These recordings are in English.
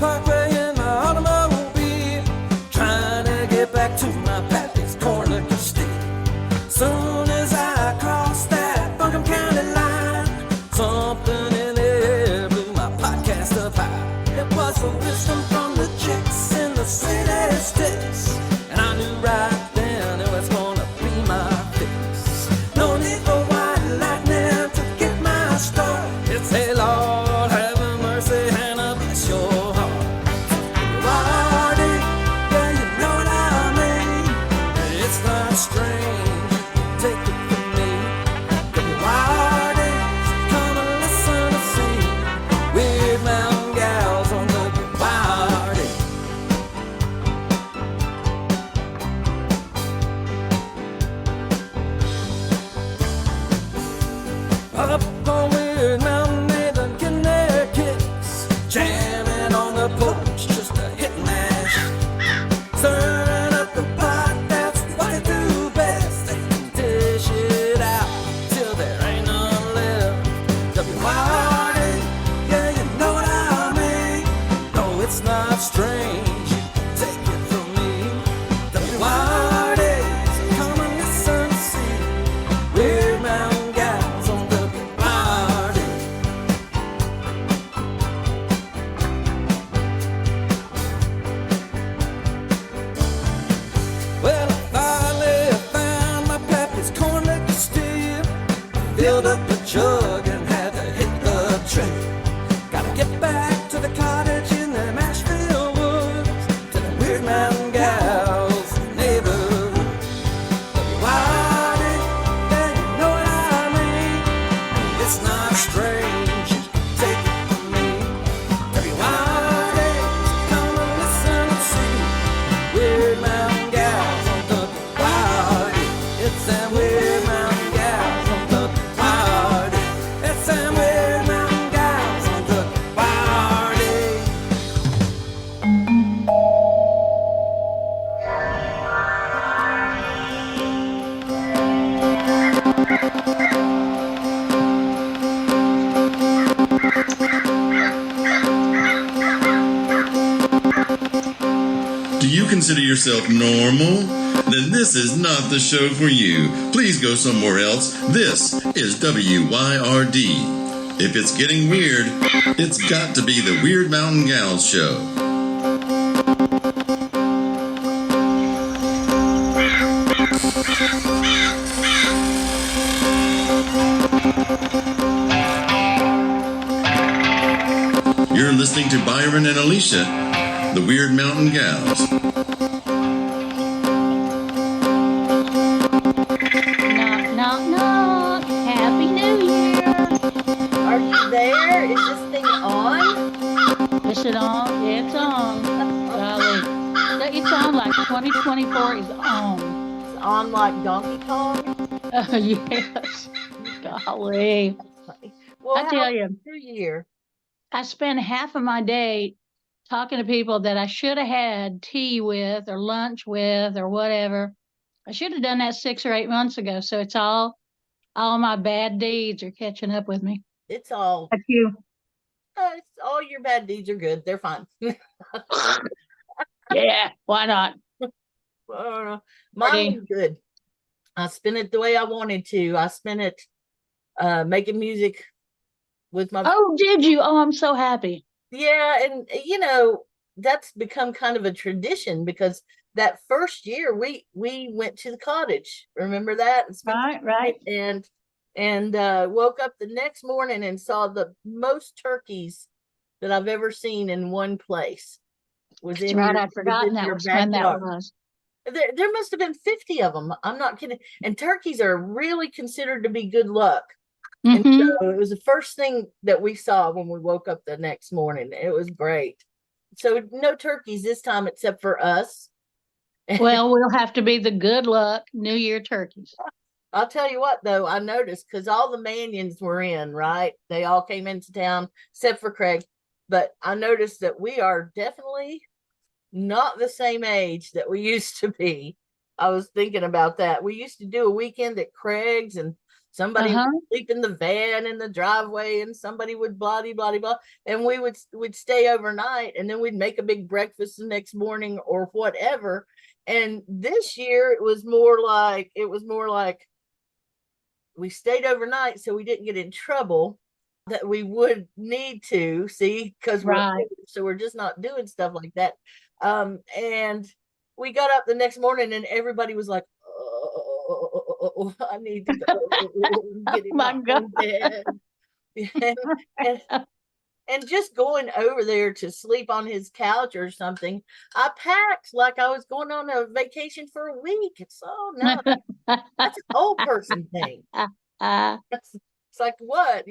parkway in my automobile, trying to get back to my pappy's corn liquor steal. Soon as I crossed that Buncombe County line, something in the air blew my podcast up high. It was the wisdom from the chicks in the city sticks, and I knew right then it was gonna be my fix. No need for white lightning to get my start. It's hey Lord, have mercy, Hannah, bless your heart. Wardy, yeah, you know what I mean. It's not strange, take it from me. Wardy, come and listen to see weird mountain gals on the Wardy. Up on Weird Mountain, they've getting their kicks, jamming on the porch just to hit and mash, stirring up the pot, that's what they do best. They can dish it out till there ain't none left. W-Y-R-D, yeah, you know what I mean. No, it's not strange, you can take it from me. W-Y-R-D, so come and listen to see Weird Mountain Gals on W-Y-R-D. Well, I finally found my pappy's corn liquor steal, filled up the jug and had to hit the trail. Gotta get back to the cottage in the Mashville woods, to the Weird Mountain Gals neighborhood. W-Y-R-D, yeah, you know what I mean. It's not strange, you can take it from me. W-Y-R-D, come and listen and see Weird Mountain Gals on W-Y-R-D. It's them Weird Mountain Gals on W-Y-R-D. It's them Weird Mountain Gals on W-Y-R-D. Do you consider yourself normal? Then this is not the show for you. Please go somewhere else. This is WYRD. If it's getting weird, it's got to be the Weird Mountain Gals show. You're listening to Byron and Alicia, the Weird Mountain Gals. Knock, knock, knock. Happy New Year. Are you there? Is this thing on? Is it on? Yeah, it's on. Golly. It sounds like 2024 is on. It's on like Donkey Kong? Oh, yes. Golly. Well, I tell you, New Year. I spend half of my day talking to people that I should have had tea with or lunch with or whatever. I should have done that 6 or 8 months ago. So it's all my bad deeds are catching up with me. It's all That's you. it's all your bad deeds are good. They're fine. Yeah, why not? Mine was good. I spent it the way I wanted to. I spent it making music with my Oh, did you? Oh, I'm so happy. Yeah, and that's become kind of a tradition because that first year we went to the cottage. Remember that? And spent Right. and woke up the next morning and saw the most turkeys that I've ever seen in one place. That's right. I'd forgotten that was when that was. There must have been 50 of them. I'm not kidding. And turkeys are really considered to be good luck. And so it was the first thing that we saw when we woke up the next morning. It was great. So no turkeys this time except for us. Well, we'll have to be the good luck New Year turkeys. I'll tell you what, though, I noticed because all the Manions were in, right? They all came into town except for Craig. But I noticed that we are definitely not the same age that we used to be. I was thinking about that. We used to do a weekend at Craig's and Somebody would sleep in the van in the driveway, and somebody would blah blah blah, and we'd stay overnight, and then we'd make a big breakfast the next morning or whatever. And this year it was more like we stayed overnight so we didn't get in trouble that we would need to see, because we're just not doing stuff like that. And we got up the next morning and everybody was like, oh, I need to go get in my bed. And just going over there to sleep on his couch or something, I packed like I was going on a vacation for a week. It's no, that's an old person thing. It's like, what,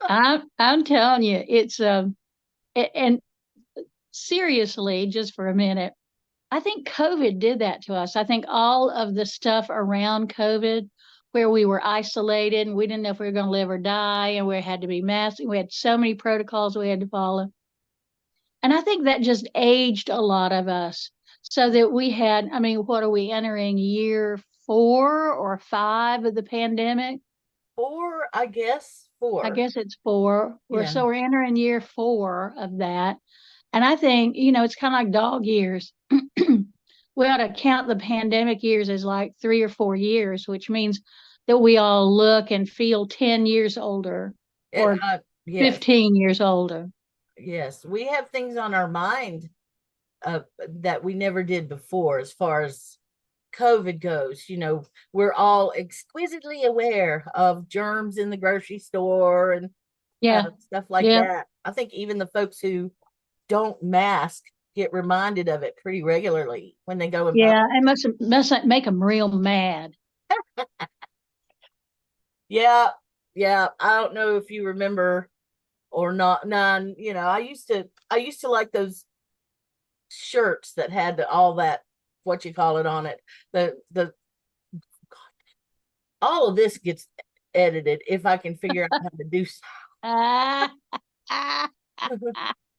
I'm telling you, it's and seriously, just for a minute, I think COVID did that to us. I think all of the stuff around COVID, where we were isolated and we didn't know if we were going to live or die, and we had to be masked. We had so many protocols we had to follow. And I think that just aged a lot of us, so that we had, what are we entering, year 4 or 5 of the pandemic? 4, I guess. 4. I guess it's 4. Yeah. So we're entering year 4 of that. And I think, it's kind of like dog years. We ought to count the pandemic years as like 3 or 4 years, which means that we all look and feel 10 years older or 15 years older. Yes, we have things on our mind that we never did before, as far as COVID goes. We're all exquisitely aware of germs in the grocery store and stuff like that. I think even the folks who don't mask get reminded of it pretty regularly when they go in public. It must make them real mad. Yeah. I don't know if you remember or not. None. I used to like those shirts that had all that, what you call it, on it. All of this gets edited if I can figure out how to do so.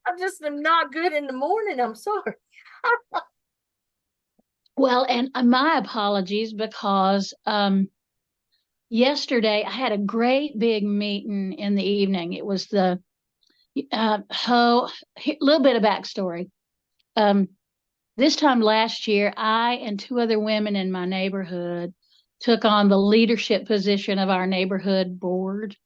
I just am not good in the morning. I'm sorry. Well, and my apologies, because yesterday I had a great big meeting in the evening. It was the little bit of backstory. This time last year, I and 2 other women in my neighborhood took on the leadership position of our neighborhood board.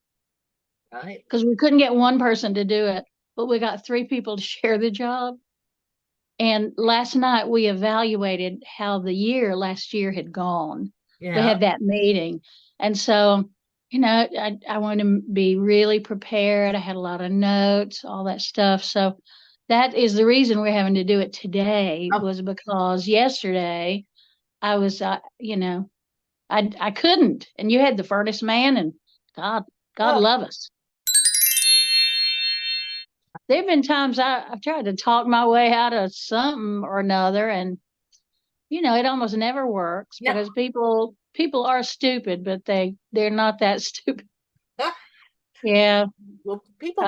Right. Because we couldn't get one person to do it, but we got 3 people to share the job. And last night we evaluated how the year last year had gone. Yeah. We had that meeting. And so, I wanted to be really prepared. I had a lot of notes, all that stuff. So that is the reason we're having to do it today, was because yesterday I was, I couldn't. And you had the furnace man, and God love us. There've been times I've tried to talk my way out of something or another, and it almost never works, because people are stupid, but they're not that stupid. Yeah. Well, people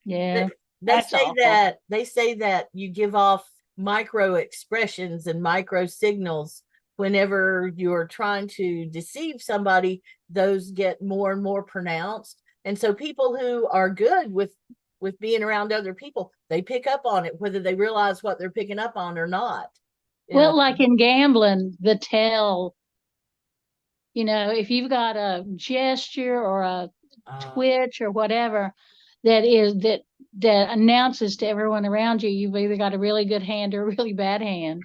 yeah. They say that you give off micro expressions and micro signals whenever you're trying to deceive somebody. Those get more and more pronounced. And so people who are good with being around other people, they pick up on it, whether they realize what they're picking up on or not. Well, like in gambling, the tell, if you've got a gesture or a twitch or whatever that announces to everyone around you, you've either got a really good hand or a really bad hand.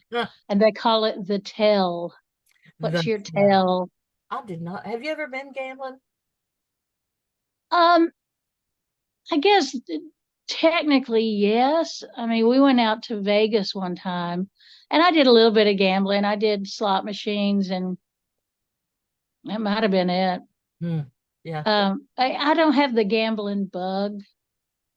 And they call it the tell. What's your tell? I did not. Have you ever been gambling? I guess technically, yes. We went out to Vegas one time, and I did a little bit of gambling. I did slot machines, and that might have been it. Yeah. I don't have the gambling bug.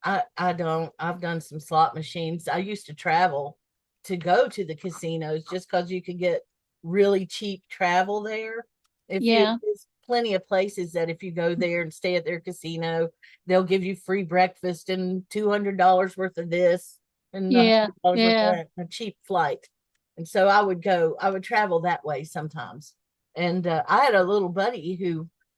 I don't. I've done some slot machines. I used to travel to go to the casinos just because you could get really cheap travel there. There's plenty of places that if you go there and stay at their casino, they'll give you free breakfast and $200 worth of this and $100 worth of that, a cheap flight. And so I would travel that way sometimes. And I had a little buddy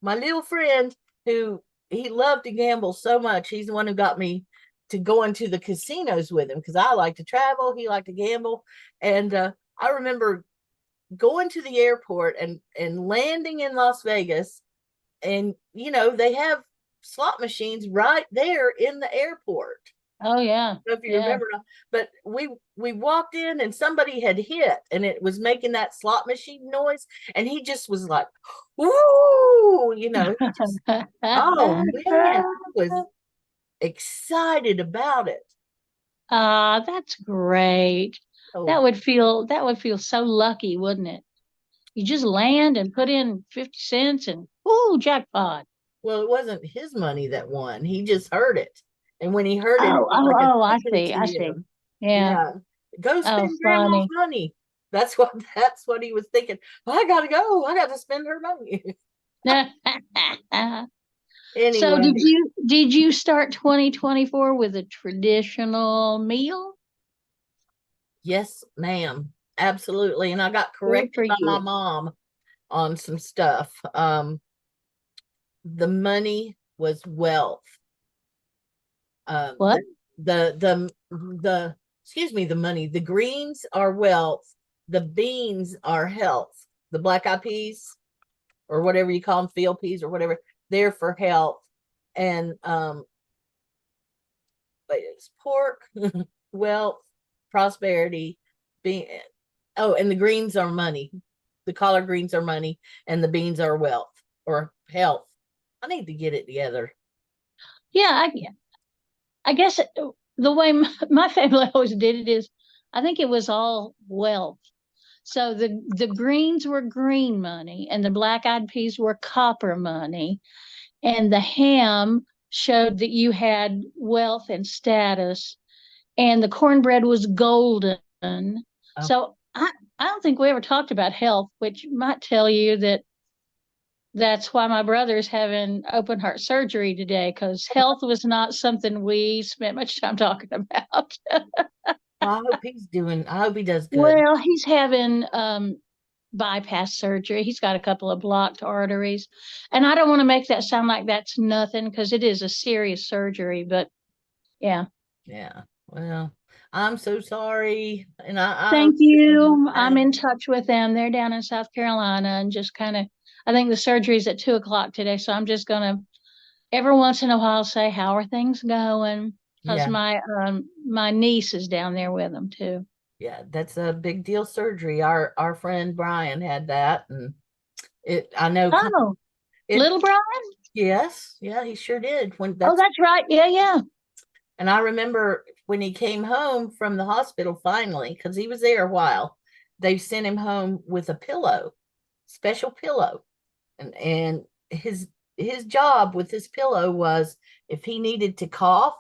my little friend who he loved to gamble so much. He's the one who got me to go into the casinos with him because I like to travel. He liked to gamble. And I remember going to the airport and landing in Las Vegas. And, they have slot machines right there in the airport. Oh yeah. I don't know if you Yeah. remember, but we walked in and somebody had hit and it was making that slot machine noise, and he just was like, "Ooh," oh man, I was excited about it. That's great. Oh, That would feel so lucky, wouldn't it? You just land and put in 50 cents and ooh, jackpot. well, it wasn't his money that won. He just heard it, and when he heard it, it Oh, was oh, like a oh, I second see. to I see. him. Yeah. Yeah, go Oh, spend grandma's funny. money. That's what he was thinking. I gotta go. I gotta spend her money. So Anyway, did you start 2024 with a traditional meal? yes, ma'am. Absolutely. And I got Good corrected for by my you. mom on some stuff. The money was wealth. What? The excuse me, the money. The greens are wealth. The beans are health. The black eyed peas, or whatever you call them, field peas or whatever, they're for health. And but it's pork, wealth, prosperity, being and the greens are money. The collard greens are money, and the beans are wealth or health. I need to get it together. Yeah, I guess the way my family always did it is, I think it was all wealth. So the greens were green money, and the black eyed peas were copper money, and the ham showed that you had wealth and status, and the cornbread was golden. Oh, So I don't think we ever talked about health, which might tell you that that's why my brother's having open heart surgery today, because health was not something we spent much time talking about. I hope he does good. Well, he's having bypass surgery. He's got a couple of blocked arteries. And I don't want to make that sound like that's nothing, because it is a serious surgery, but yeah. Yeah. Well, I'm so sorry. And I hope Thank you're doing you. I'm well. in touch with them. They're down in South Carolina, and just kind of, I think the surgery's at 2 o'clock today. So I'm just gonna every once in a while say, how are things going? Because Yeah. my niece is down there with them too. Yeah, that's a big deal surgery. Our friend Brian had that, and I know Oh, it. little Brian? Yes, yeah, he sure did. Oh, that's right. Yeah, yeah. And I remember when he came home from the hospital finally, because he was there a while. They sent him home with a pillow, special pillow, and his job with this pillow was, if he needed to cough,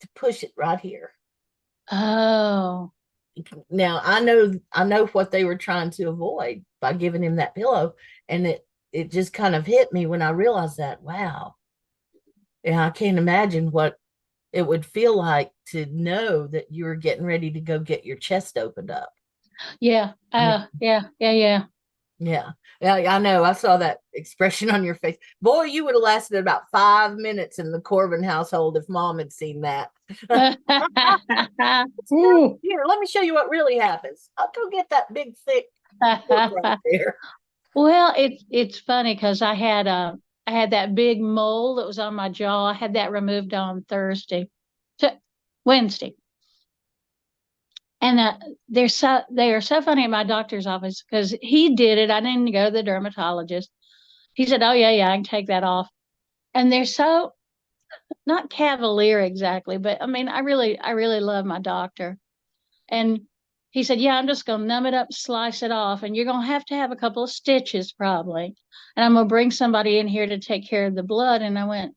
to push it right here. Oh, Now I know what they were trying to avoid by giving him that pillow, and it just kind of hit me when I realized that. Wow. And I can't imagine what it would feel like to know that you were getting ready to go get your chest opened up. yeah. I mean, Yeah, yeah, yeah. yeah. Yeah, I know. I saw that expression on your face. Boy, you would have lasted about 5 minutes in the Corbin household if mom had seen that. Ooh. Here, let me show you what really happens. I'll go get that big thick book right there. Well, it's funny because I had that big mole that was on my jaw. I had that removed on Wednesday, and they are so funny at my doctor's office because he did it. I didn't go to the dermatologist. He said, "Oh yeah, yeah, I can take that off." And they're so not cavalier exactly, but I mean, I really love my doctor. And he said, "Yeah, I'm just going to numb it up, slice it off, and you're going to have a couple of stitches probably. And I'm going to bring somebody in here to take care of the blood." And I went,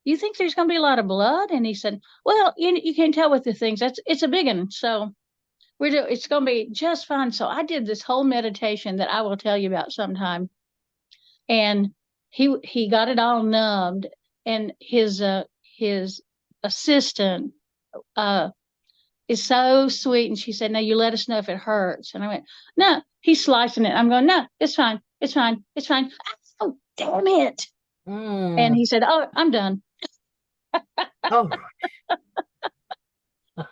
"You think there's going to be a lot of blood?" And he said, "Well, you can't tell with the things. It's a big one. So it's going to be just fine." So I did this whole meditation that I will tell you about sometime. And he got it all numbed, and his assistant, is so sweet. And she said, no, you let us know if it hurts. And I went, no, he's slicing it. I'm going, no, it's fine. It's fine. It's fine. Oh, damn it. And he said, oh, I'm done. Oh,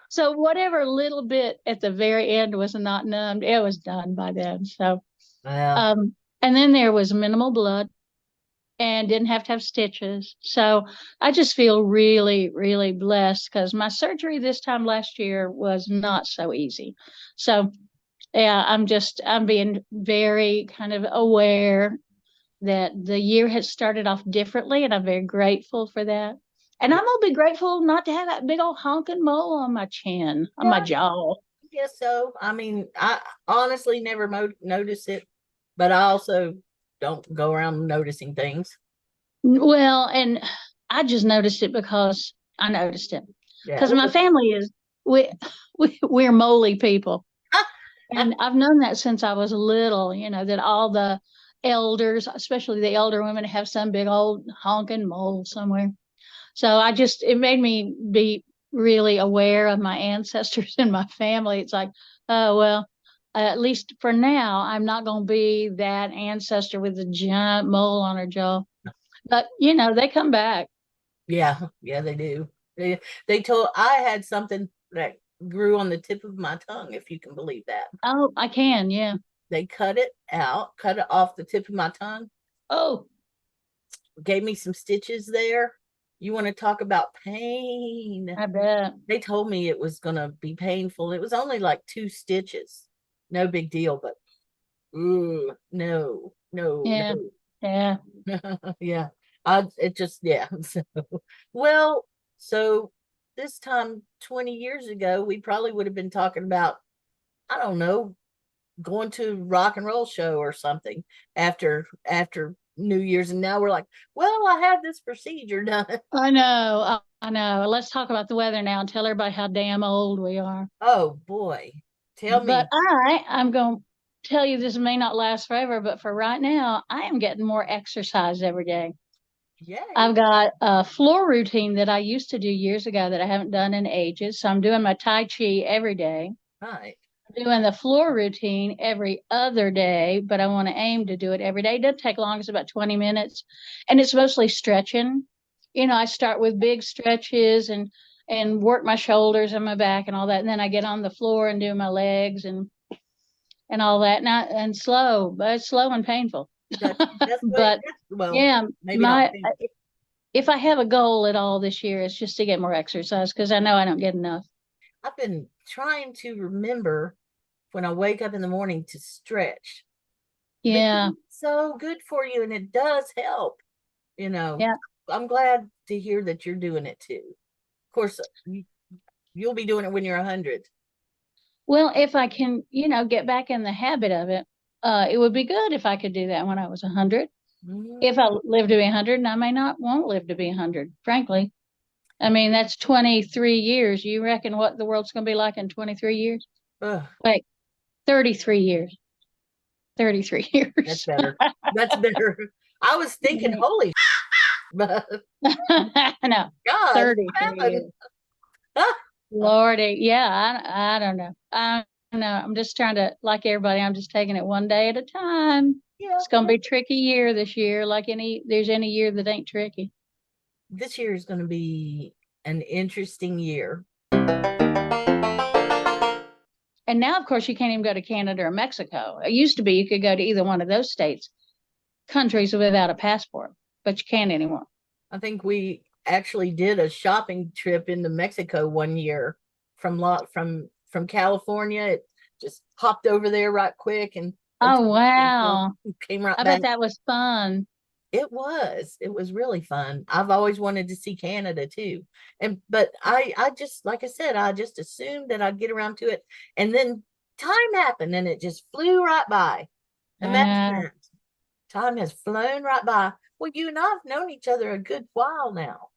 So whatever little bit at the very end was not numbed, it was done by then. So, well, and then there was minimal blood and didn't have to have stitches. So I just feel really, really blessed because my surgery this time last year was not so easy. So yeah, I'm being very kind of aware that the year has started off differently, and I'm very grateful for that. And I'm gonna be grateful not to have that big old honking mole on my chin, on my jaw. I guess so. I mean, I honestly never notice it, but I also don't go around noticing things. Well, and I just noticed it because I noticed it. Yeah. Because my family is we're moly people. And I've known that since I was little, that all the elders, especially the elder women, have some big old honking mole somewhere. So it made me be really aware of my ancestors and my family. It's like, oh, well, at least for now, I'm not going to be that ancestor with a giant mole on her jaw. But, they come back. Yeah, they do. They told I had something that grew on the tip of my tongue, if you can believe that. Oh, I can, yeah. They cut it off the tip of my tongue. Oh, Gave me some stitches there. You want to talk about pain? I bet. They told me it was going to be painful. It was only like 2 stitches. No big deal, but no. Yeah. Yeah. Yeah. So this time 20 years ago, we probably would have been talking about, I don't know, going to a rock and roll show or something after New Year's, and now we're like, well, I had this procedure done. I know. Let's talk about the weather now and tell everybody how damn old we are. Oh boy. Tell me. But I'm going to tell you, this may not last forever, but for right now, I am getting more exercise every day. Yay. I've got a floor routine that I used to do years ago that I haven't done in ages. So I'm doing my Tai Chi every day. Right. Doing the floor routine every other day, but I want to aim to do it every day. It doesn't take long. It's about 20 minutes. And it's mostly stretching. I start with big stretches and work my shoulders and my back and all that. And then I get on the floor and do my legs and all that. And slow, but it's slow and painful. But yeah, if I have a goal at all this year, it's just to get more exercise because I know I don't get enough. I've been trying to remember when I wake up in the morning to stretch. Yeah. It's so good for you, and it does help. Yeah. I'm glad to hear that you're doing it too. Of course, you'll be doing it when you're 100. Well, if I can, get back in the habit of it, it would be good if I could do that when I was 100. If I live to be 100, and I won't live to be 100, frankly. I mean, that's 23 years. You reckon what the world's going to be like in 23 years? Wait, 33 years. 33 years. That's better. That's better. I was thinking, holy but no, God, 33 years. Lordy, yeah, I don't know. I don't know. I'm just trying to, like everybody, I'm just taking it one day at a time. Yeah. It's going to be a tricky year this year, like there's any year that ain't tricky. This year is going to be an interesting year. And now, of course, you can't even go to Canada or Mexico. It used to be you could go to either one of those countries without a passport, but you can't anymore. I think we actually did a shopping trip into Mexico one year from California. It just hopped over there right quick and oh wow, came right back. I bet that was fun. It was really fun. I've always wanted to see Canada too. But I just, like I said, I just assumed that I'd get around to it, and then time happened and it just flew right by. Imagine that. Time has flown right by. Well, you and I have known each other a good while now,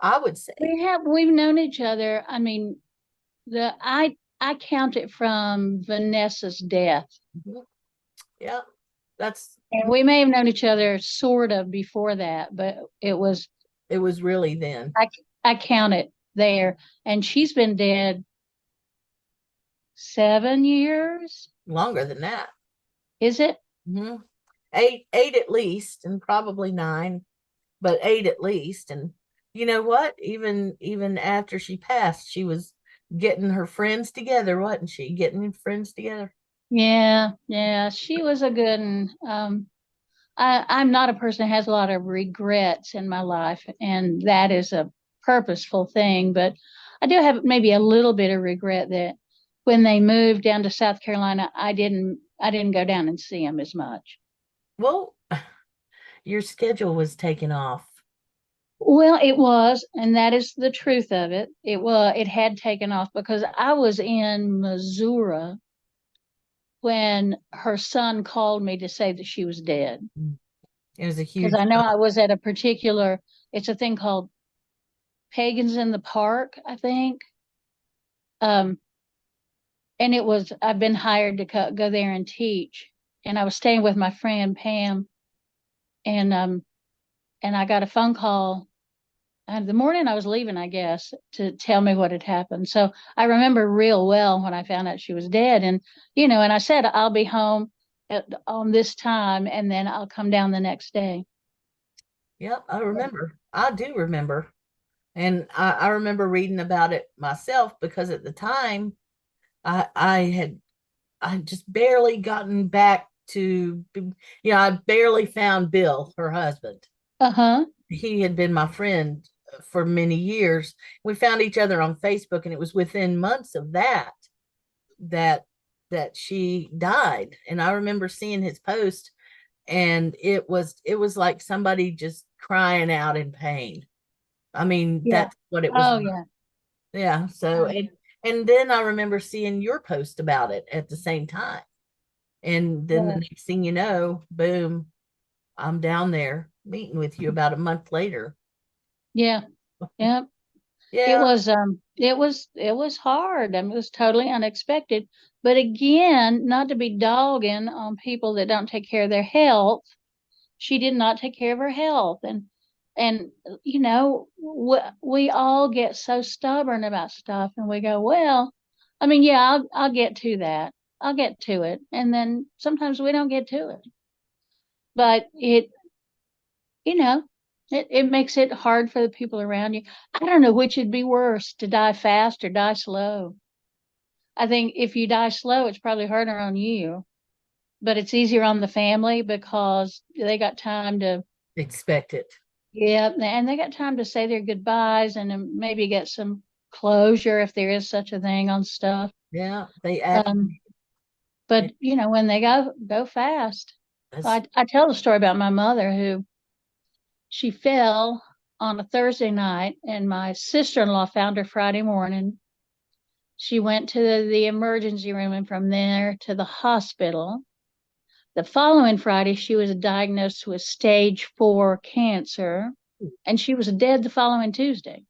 I would say. We've known each other. I mean, I count it from Vanessa's death. Mm-hmm. Yeah. And we may have known each other sort of before that, but it was really then. I count it there. And she's been dead 7 years. Longer than that. Is it? Hmm. Eight at least, and probably 9, but 8 at least. And you know what? Even after she passed, she was getting her friends together, wasn't she? Getting her friends together. Yeah, yeah. She was a good one. I'm not a person that has a lot of regrets in my life, and that is a purposeful thing. But I do have maybe a little bit of regret that when they moved down to South Carolina, I didn't go down and see them as much. Well, your schedule was taken off. Well, it was, and that is the truth of it. It had taken off because I was in Missouri when her son called me to say that she was dead. It was a Because huge I know I was at a particular, it's a thing called Pagans in the Park, I think. Um, and I've been hired to go there and teach. And I was staying with my friend Pam, and I got a phone call the morning I was leaving, I guess, to tell me what had happened. So I remember real well when I found out she was dead. And, and I said, I'll be home on this time, and then I'll come down the next day. Yep, I remember. I do remember. And I remember reading about it myself because at the time I just barely gotten back to, I barely found Bill, her husband. Uh-huh. He had been my friend for many years. We found each other on Facebook, and it was within months of that that she died. And I remember seeing his post, and it was like somebody just crying out in pain. I mean, Yeah. that's what it was Oh, like. yeah. Yeah. So Oh, yeah. and then I remember seeing your post about it at the same time. And then the Yeah. next thing you know, boom, I'm down there meeting with you about a month later. Yeah. Yeah. Yeah, It was hard. I mean, it was totally unexpected. But again, not to be dogging on people that don't take care of their health, she did not take care of her health. And we all get so stubborn about stuff, and we go, well, I mean, yeah, I'll get to that. I'll get to it. And then sometimes we don't get to it. But you know, it makes it hard for the people around you. I don't know which would be worse, to die fast or die slow. I think if you die slow, it's probably harder on you, but it's easier on the family because they got time to, expect it. yeah, and they got time to say their goodbyes and then maybe get some closure if there is such a thing on stuff. Yeah, they act. But when they go fast. That's I tell the story about my mother who she fell on a Thursday night, and my sister-in-law found her Friday morning. She went to the emergency room and from there to the hospital. The following Friday, she was diagnosed with stage 4 cancer, and she was dead the following Tuesday.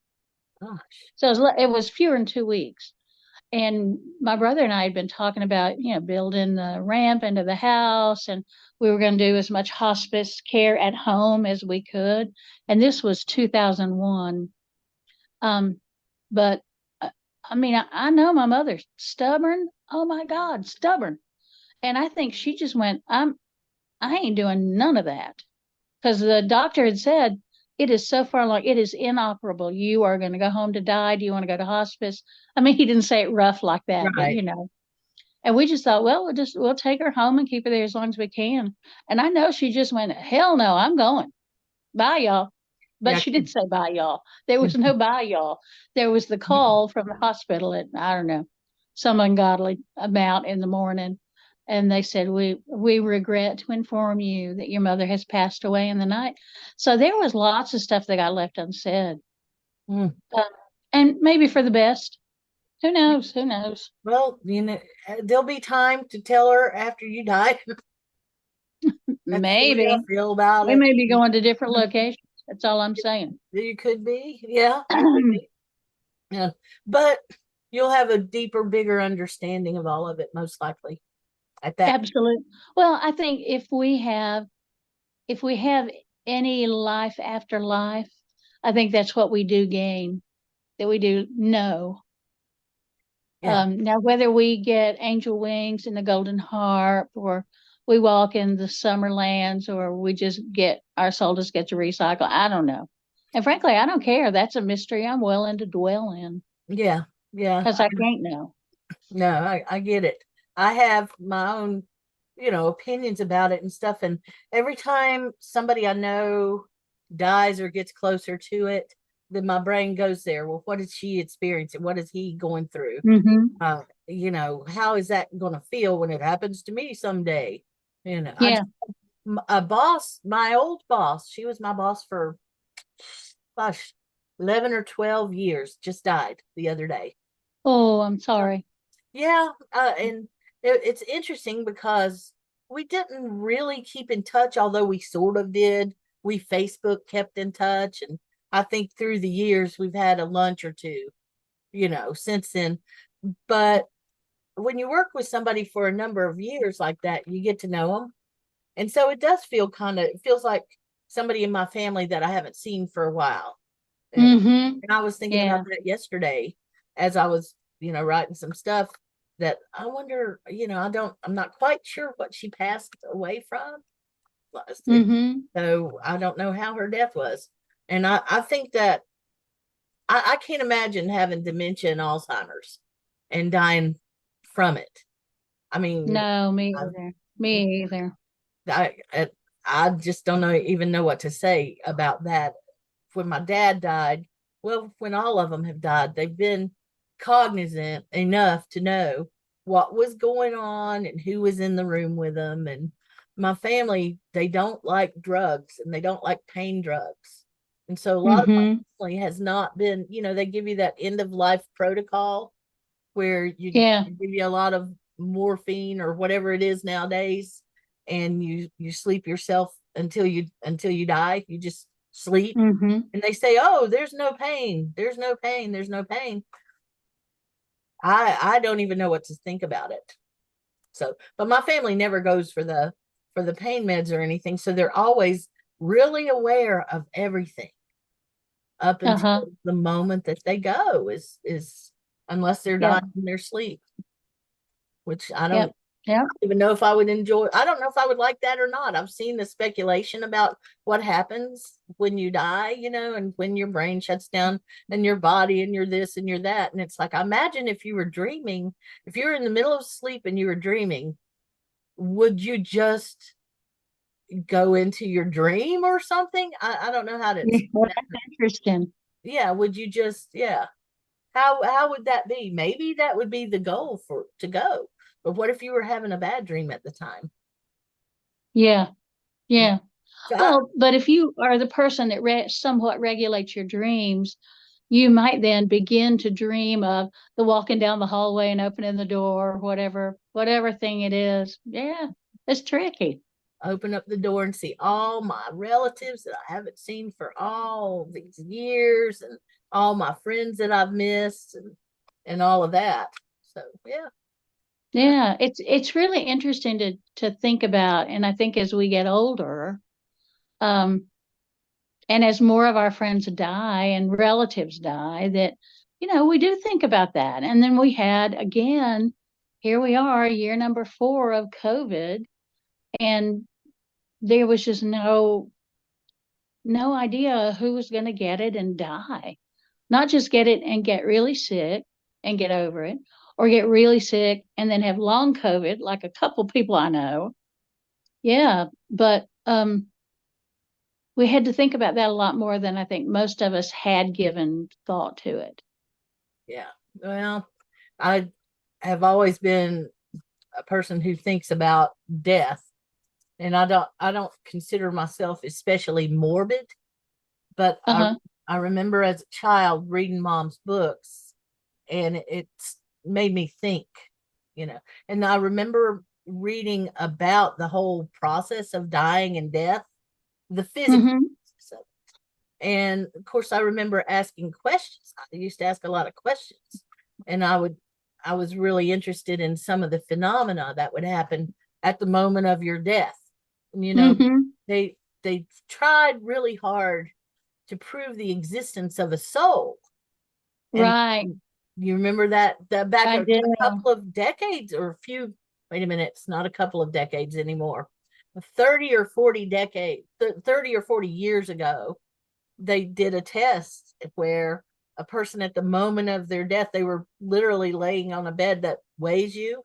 gosh. So it was fewer than 2 weeks. And my brother and I had been talking about, building the ramp into the house, and we were going to do as much hospice care at home as we could. And this was 2001. But I mean, I know my mother's stubborn. Oh my God, stubborn. And I think she just went, I ain't doing none of that. Because the doctor had said, it is so far along, it is inoperable. You are going to go home to die. Do you want to go to hospice? I mean, he didn't say it rough like that, but Right. And we just thought, well, we'll take her home and keep her there as long as we can. And I know she just went, hell no, I'm going. Bye, y'all. But Yeah. she didn't say bye, y'all. There was no bye, y'all. There was the call from the hospital at, I don't know, some ungodly amount in the morning. And they said, we regret to inform you that your mother has passed away in the night. So there was lots of stuff that got left unsaid. Mm. Uh, and maybe for the best. Who knows? Who knows? Well, there'll be time to tell her after you die. That's the way I Maybe. feel about We it. may be going to different locations. That's all I'm saying. You could be. Yeah, you could be. Yeah. But you'll have a deeper, bigger understanding of all of it, most likely, at that. Absolutely. Well, I think if we have any life after life, I think that's what we do gain, that we do know. Yeah. Now, whether we get angel wings and the golden harp, or we walk in the summer lands, or we just get our soul just gets to recycle, I don't know. And frankly, I don't care. That's a mystery I'm willing to dwell in Yeah. Yeah. because I can't know. No, I get it. I have my own, opinions about it and stuff. And every time somebody I know dies or gets closer to it, then my brain goes there. Well, what is she experiencing? What is he going through? Mm-hmm. How is that going to feel when it happens to me someday? Yeah. A boss, my old boss, she was my boss for, gosh, 11 or 12 years, just died the other day. Oh, I'm sorry. Yeah, and it's interesting because we didn't really keep in touch, although we sort of did. We Facebook kept in touch, and I think through the years we've had a lunch or two, since then. But when you work with somebody for a number of years like that, you get to know them, and so it does feel it feels like somebody in my family that I haven't seen for a while. Mm-hmm. And I was thinking Yeah. about that yesterday as I was, writing some stuff that I wonder, I'm not quite sure what she passed away from. Mm-hmm. So I don't know how her death was. And I think that I can't imagine having dementia and Alzheimer's and dying from it. I mean, No, me I, either. Me either. I just don't even know what to say about that. When my dad died, well, when all of them have died, they've been cognizant enough to know what was going on and who was in the room with them. And my family, they don't like drugs and they don't like pain drugs. And so a lot of my Mm-hmm. family has not been, they give you that end of life protocol where Yeah. give you a lot of morphine or whatever it is nowadays, and you sleep yourself until you die. You just sleep, Mm-hmm. and they say, oh, there's no pain, there's no pain, there's no pain. I don't even know what to think about it. So, but my family never goes for the pain meds or anything, so they're always really aware of everything up Uh-huh. until the moment that they go, is unless they're Yep. dying in their sleep, which I don't Yep. Yep. even know if I would enjoy. I don't know if I would like that or not. I've seen the speculation about what happens when you die, and when your brain shuts down and your body and you're this and you're that. And it's like, imagine if you were dreaming, if you were in the middle of sleep and you were dreaming, would you just go into your dream or something? I don't know how to Yeah, explain that. that's interesting. Yeah, would you just, yeah. How would that be? Maybe that would be the goal to go. But what if you were having a bad dream at the time? Yeah. Yeah. So Well, but if you are the person that somewhat regulates your dreams, you might then begin to dream of the walking down the hallway and opening the door, whatever thing it is. Yeah, it's tricky. open up the door and see all my relatives that I haven't seen for all these years, and all my friends that I've missed, and all of that. So yeah. Yeah, it's really interesting to think about, and I think as we get older, um, and as more of our friends die and relatives die, that we do think about that. And then we had again, here we are, year number 4 of COVID, and there was just no idea who was going to get it and die. Not just get it and get really sick and get over it, or get really sick and then have long COVID, like a couple people I know. Yeah, but we had to think about that a lot more than I think most of us had given thought to it. Yeah. Well, I have always been a person who thinks about death, and I don't consider myself especially morbid, but Uh-huh. I remember as a child reading mom's books, and it's made me think, and I remember reading about the whole process of dying and death, the physical Mm-hmm. process of it. And of course I remember asking questions. I used to ask a lot of questions, and I was really interested in some of the phenomena that would happen at the moment of your death. And Mm-hmm. they tried really hard to prove the existence of a soul. And Right. You remember that back I a do. couple of decades or a few, wait a minute, it's not a couple of decades anymore. 30 or 40 decades, 30 or 40 years ago, they did a test where a person at the moment of their death, they were literally laying on a bed that weighs you.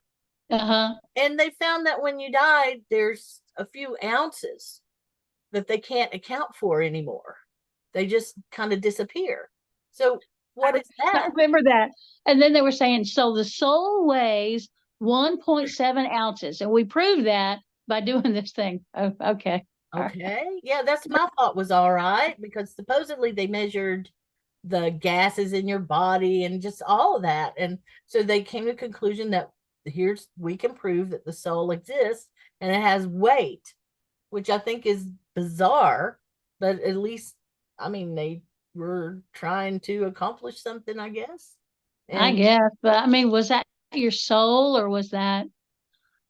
Uh-huh. And they found that when you died, there's a few ounces that they can't account for anymore. They just kind of disappear. So what is I that? remember that. And then they were saying, so the soul weighs 1.7 ounces. And we proved that by doing this thing. Oh, okay. All right. Okay. Yeah, that's my thought was all right because supposedly they measured the gases in your body and just all of that. And so they came to the conclusion that we can prove that the soul exists and it has weight, which I think is bizarre, but at least, I mean, they were trying to accomplish something, I guess. I And guess. But I mean, was that your soul or was that,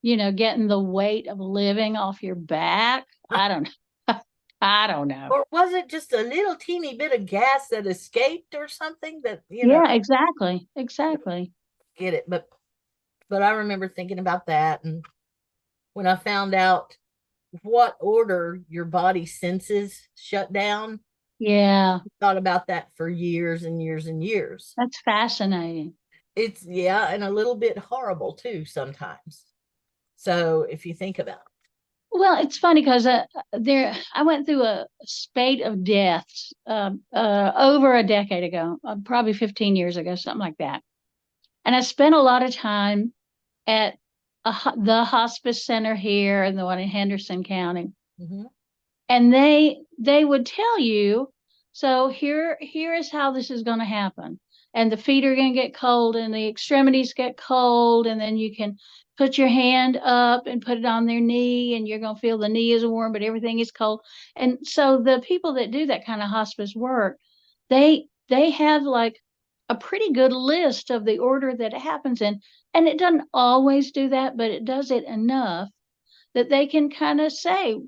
getting the weight of living off your back? I don't know. I don't know. or was it just a little teeny bit of gas that escaped or something that, Yeah, exactly. Exactly. get it. But I remember thinking about that. And when I found out what order your body senses shut down, Yeah, thought about that for years and years and years. that's fascinating. It's, yeah, and a little bit horrible too sometimes. So if you think about Well, it's funny because I went through a spate of deaths over a decade ago, probably 15 years ago, something like that. And I spent a lot of time at the hospice center here and the one in Henderson County. it. Mhm. And they would tell you, so here is how this is going to happen. And the feet are going to get cold and the extremities get cold, and then you can put your hand up and put it on their knee, and you're going to feel the knee is warm, but everything is cold. And so the people that do that kind of hospice work, they have like a pretty good list of the order that it happens in. And it doesn't always do that, but it does it enough that they can kind of say,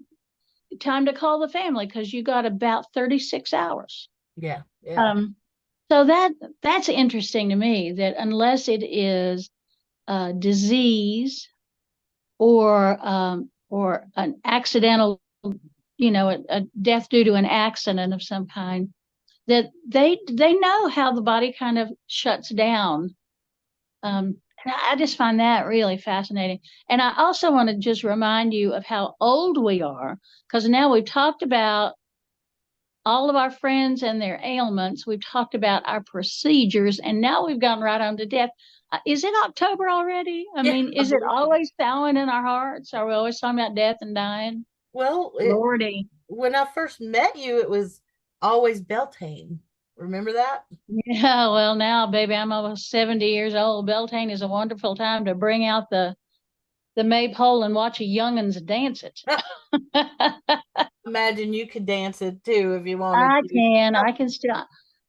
time to call the family because you got about 36 hours. Yeah, yeah, Um, so that's interesting to me that unless it is a disease or an accidental, a death due to an accident of some kind, that they know how the body kind of shuts down. And I just find that really fascinating. And I also want to just remind you of how old we are, because now we've talked about all of our friends and their ailments. We've talked about our procedures, and now we've gone right on to death. Is it October already? I yeah. mean, I is it believe it. always thawing in our hearts? Are we always talking about death and dying? Well, Lordy. when I first met you, it was always Beltane. Remember that? Yeah, well, now, baby, I'm almost 70 years old. Beltane is a wonderful time to bring out the maypole and watch a young'uns dance it. Imagine you could dance it too if you wanted I to. can. I can still.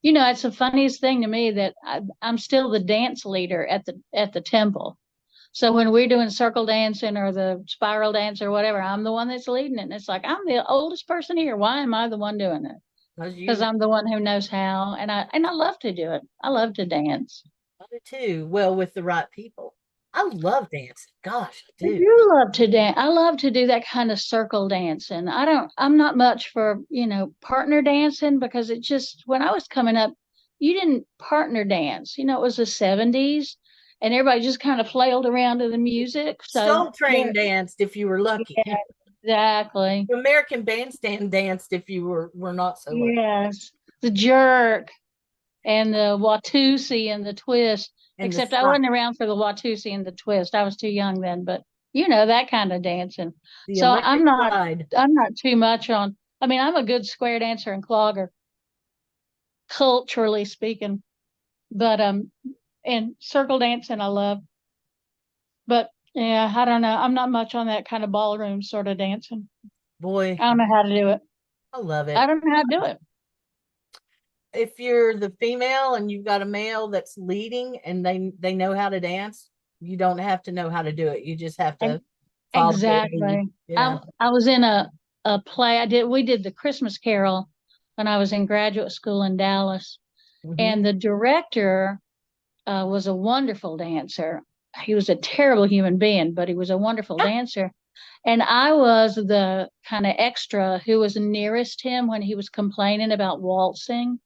It's the funniest thing to me that I'm still the dance leader at the temple. So when we're doing circle dancing or the spiral dance or whatever, I'm the one that's leading it. And it's like I'm the oldest person here. Why am I the one doing it? Because I'm the one who knows how, and I love to do it. I love to dance. I do too. Well, with the right people. I love dancing. Gosh, I I do. do love to dance. I love to do that kind of circle dancing. I'm not much for, partner dancing because it just, when I was coming up, you didn't partner dance. It was the 70s and everybody just kind of flailed around to the music. So, Soul Train danced if you were lucky. yeah, exactly. American Bandstand danced if you were not so lucky. Yes. The jerk and the Watusi and the twist. And the Except I slide. wasn't around for the Watusi and the twist. I was too young then, but that kind of dancing. The So electric slide. I'm not too much on, I mean, I'm a good square dancer and clogger, culturally speaking. But and circle dancing I love. But yeah, I don't know. I'm not much on that kind of ballroom sort of dancing. Boy, I don't know how to do it. I love it. I don't know how to do it. If you're the female and you've got a male that's leading and they know how to dance, you don't have to know how to do it. You just have to follow their lead. Exactly. Yeah. I was in a play. We did the Christmas Carol when I was in graduate school in Dallas. Mhm. And the director was a wonderful dancer. He was a terrible human being, but he was a wonderful dancer. And I was the kind of extra who was nearest him when he was complaining about waltzing.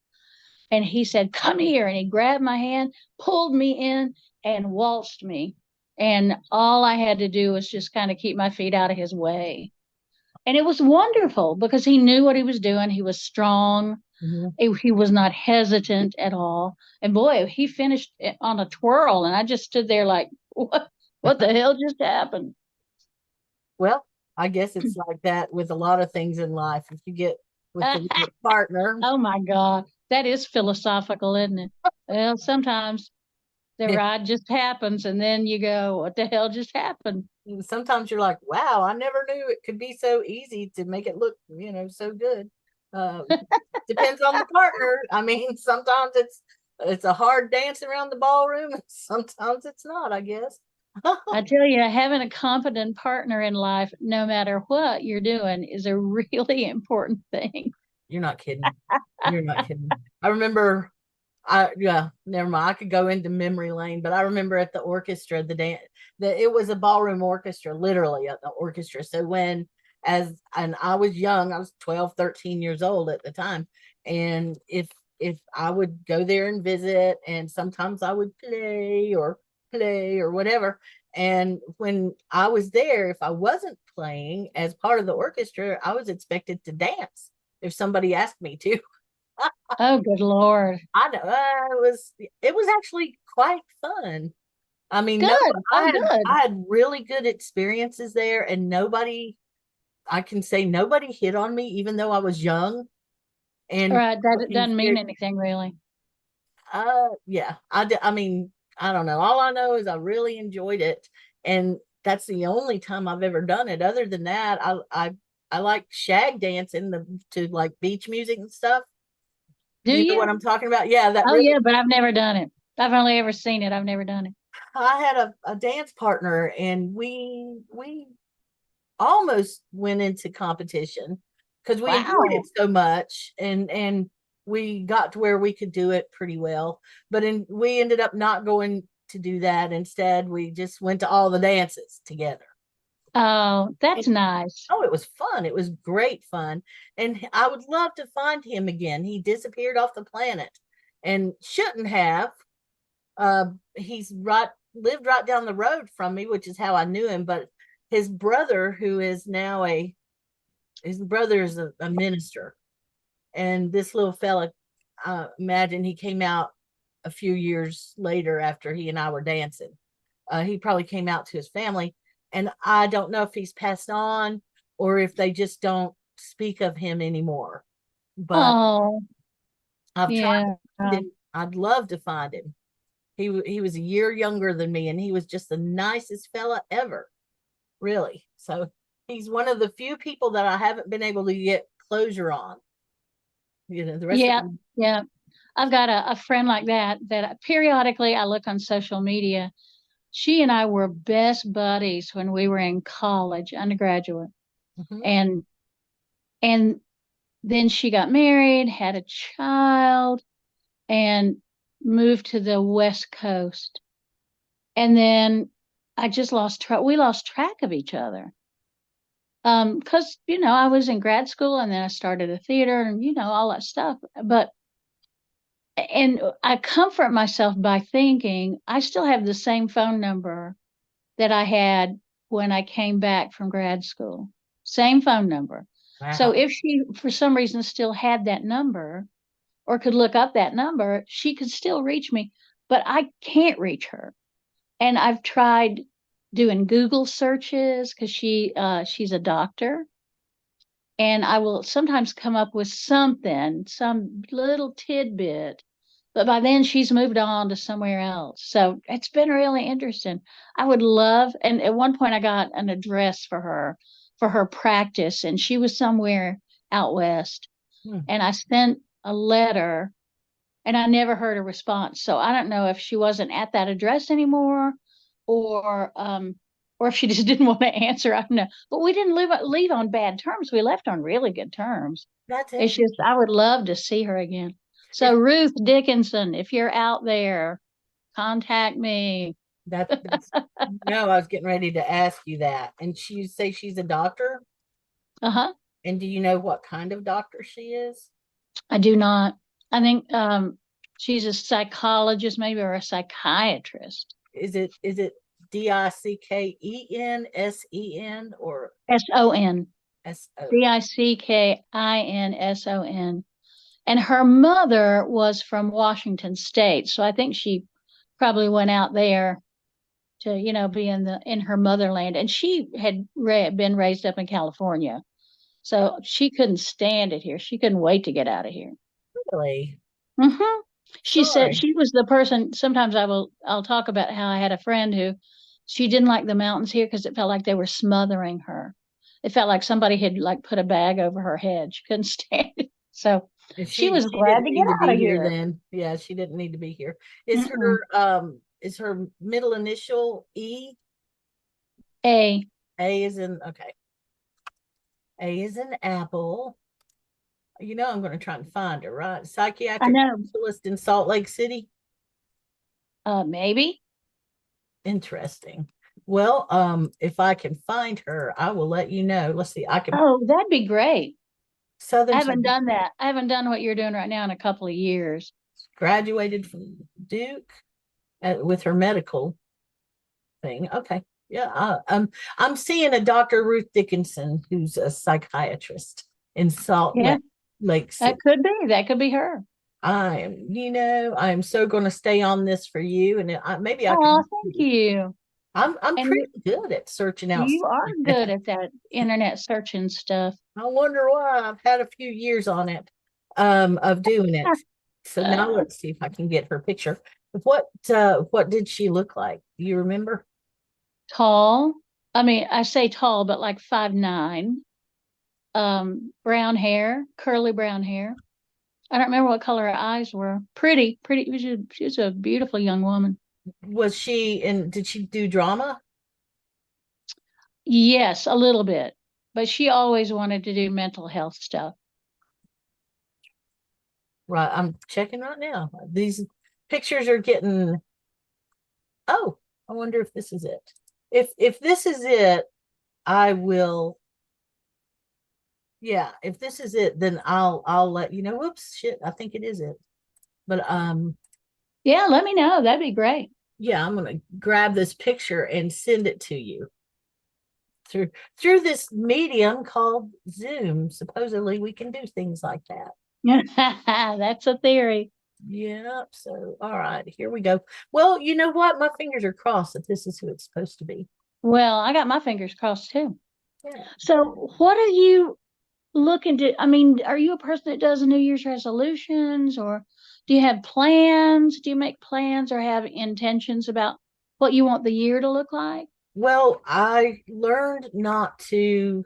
And he said, "Come here." And he grabbed my hand, pulled me in, and waltzed me. And all I had to do was just kind of keep my feet out of his way. And it was wonderful because he knew what he was doing. He was strong. He was not hesitant at all. And boy, he finished it on a twirl. And I just stood there like, what the hell just happened? Well, I guess it's like that with a lot of things in life. If you get with the right partner. Oh my God. That is philosophical, isn't it? Well, sometimes the ride just happens and then you go, what the hell just happened? Sometimes you're like, wow, I never knew it could be so easy to make it look, so good. Depends on the partner. I mean, sometimes it's a hard dance around the ballroom, and sometimes it's not, I guess. I tell you, having a competent partner in life, no matter what you're doing, is a really important thing. You're not kidding. You're not kidding. I remember, never mind. I could go into memory lane, but I remember at the orchestra, the dance, it was a ballroom orchestra, literally at the orchestra. So and I was young, I was 12, 13 years old at the time. And if I would go there and visit, and sometimes I would play or whatever. And when I was there, if I wasn't playing as part of the orchestra, I was expected to dance if somebody asked me to. Oh, good Lord. I know. It was actually quite fun. I mean, good. I had really good experiences there, and I can say nobody hit on me, even though I was young. And right, that doesn't mean anything really. Yeah. I mean, I don't know. All I know is I really enjoyed it, and that's the only time I've ever done it. Other than that, I like shag dancing to like beach music and stuff. Do you know what I'm talking about? Yeah. Yeah, but I've never done it. I've only ever seen it. I've never done it. I had a dance partner, and we almost went into competition because we enjoyed it so much, and we got to where we could do it pretty well. But we ended up not going to do that. Instead, we just went to all the dances together. Oh, that's nice. Oh, it was fun. It was great fun. And I would love to find him again. He disappeared off the planet and shouldn't have. He's lived right down the road from me, which is how I knew him. But his brother, who is now a minister. And this little fella, imagine he came out a few years later after he and I were dancing. He probably came out to his family. And I don't know if he's passed on or if they just don't speak of him anymore. But I've tried to find him. I'd love to find him. He was a year younger than me, and he was just the nicest fella ever, really. So he's one of the few people that I haven't been able to get closure on. The rest of them. Yeah. I've got a friend like that periodically I look on social media. She and I were best buddies when we were in college, undergraduate. Mm-hmm. And then she got married, had a child, and moved to the West Coast. And then I just lost track. We lost track of each other. Because, I was in grad school, and then I started a theater and, all that stuff. And I comfort myself by thinking I still have the same phone number that I had when I came back from grad school. Same phone number. Wow. So if she, for some reason, still had that number or could look up that number, she could still reach me, but I can't reach her. And I've tried doing Google searches because she's a doctor. And I will sometimes come up with some little tidbit, but by then she's moved on to somewhere else. So it's been really interesting. I would love, and at one point I got an address for her practice, and she was somewhere out west. And I sent a letter, and I never heard a response. So I don't know if she wasn't at that address anymore, or if she just didn't want to answer. I don't know. But we didn't leave on bad terms. We left on really good terms. It's just I would love to see her again. So Ruth Dickinson, if you're out there, contact me. That's no, I was getting ready to ask you that. And she say she's a doctor? Uh-huh. And do you know what kind of doctor she is? I do not. I think she's a psychologist, maybe, or a psychiatrist. Is it Dickensen or S-O-N. S-O? Dickinson. And her mother was from Washington State. So I think she probably went out there to, be in her motherland. And she had been raised up in California. So she couldn't stand it here. She couldn't wait to get out of here. Really? Mm-hmm. She said Sorry. she was the person. Sometimes I'll talk about how I had a friend who she didn't like the mountains here because it felt like they were smothering her. It felt like somebody had like put a bag over her head. She couldn't stand it. So And she was she glad didn't to need get to out be of here here. then. Yeah, she didn't need to be here. Mm-mm. Is her middle initial E? A. A is in okay. A is in apple. I'm going to try and find her, right? I Psychiatric know. specialist in Salt Lake City. Maybe. Interesting. Well, if I can find her, I will let you know. Let's see. I can Oh, that'd be great. I Southern haven't done that. I haven't done what you're doing right now in a couple of years. graduated from Duke with her medical thing. Okay. Yeah. I'm seeing a Dr. Ruth Dickinson, who's a psychiatrist in Salt Yeah, Lake City. that could be her. I'm so going to stay on this for you, and maybe I Oh, can. thank you. I'm And pretty good at searching out. you stuff are like good that. at that internet searching stuff. I wonder why. I've had a few years on it, of doing it. So now let's see if I can get her picture. What did she look like? Do you remember? Tall. I mean, I say tall, but like 5'9". Brown hair, curly brown hair. I don't remember what color her eyes were. Pretty. She was a beautiful young woman. Was she in? Did she do drama? Yes, a little bit, but she always wanted to do mental health stuff. Right, I'm checking right now. These pictures are getting. Oh, I wonder if this is it. If this is it, I will. Yeah, if this is it, then I'll let you know. Whoops, shit, I think it is it. But Yeah, let me know. That'd be great. yeah, I'm gonna grab this picture and send it to you through this medium called Zoom. Supposedly we can do things like that. That's a theory. Yep. So all right, here we go. Well, you know what? My fingers are crossed that this is who it's supposed to be. Well, I got my fingers crossed too. Yeah. So what are you looking to? I mean, are you a person that does New Year's resolutions, or do you have plans? Do you make plans or have intentions about what you want the year to look like? Well, I learned not to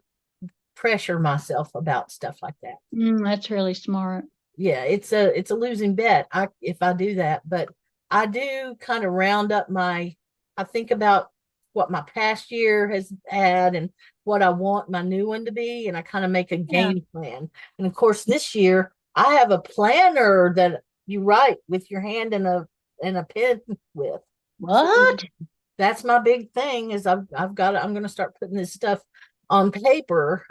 pressure myself about stuff like that. That's really smart. Yeah, it's a losing bet. If I do that, but I do kind of round up I think about what my past year has had and what I want my new one to be, and I kind of make a game plan. And of course, this year I have a planner that you write with your hand and a pen with. What? So that's my big thing is I'm going to start putting this stuff on paper,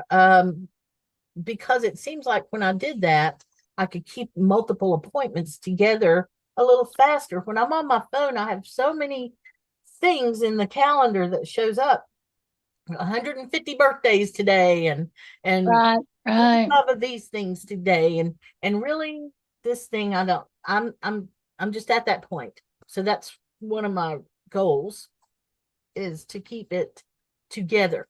because it seems like when I did that, I could keep multiple appointments together a little faster. When I'm on my phone, I have so many things in the calendar that shows up 150 birthdays today and Right. 5 of these things today and really this thing I'm just at that point. So that's one of my goals is to keep it together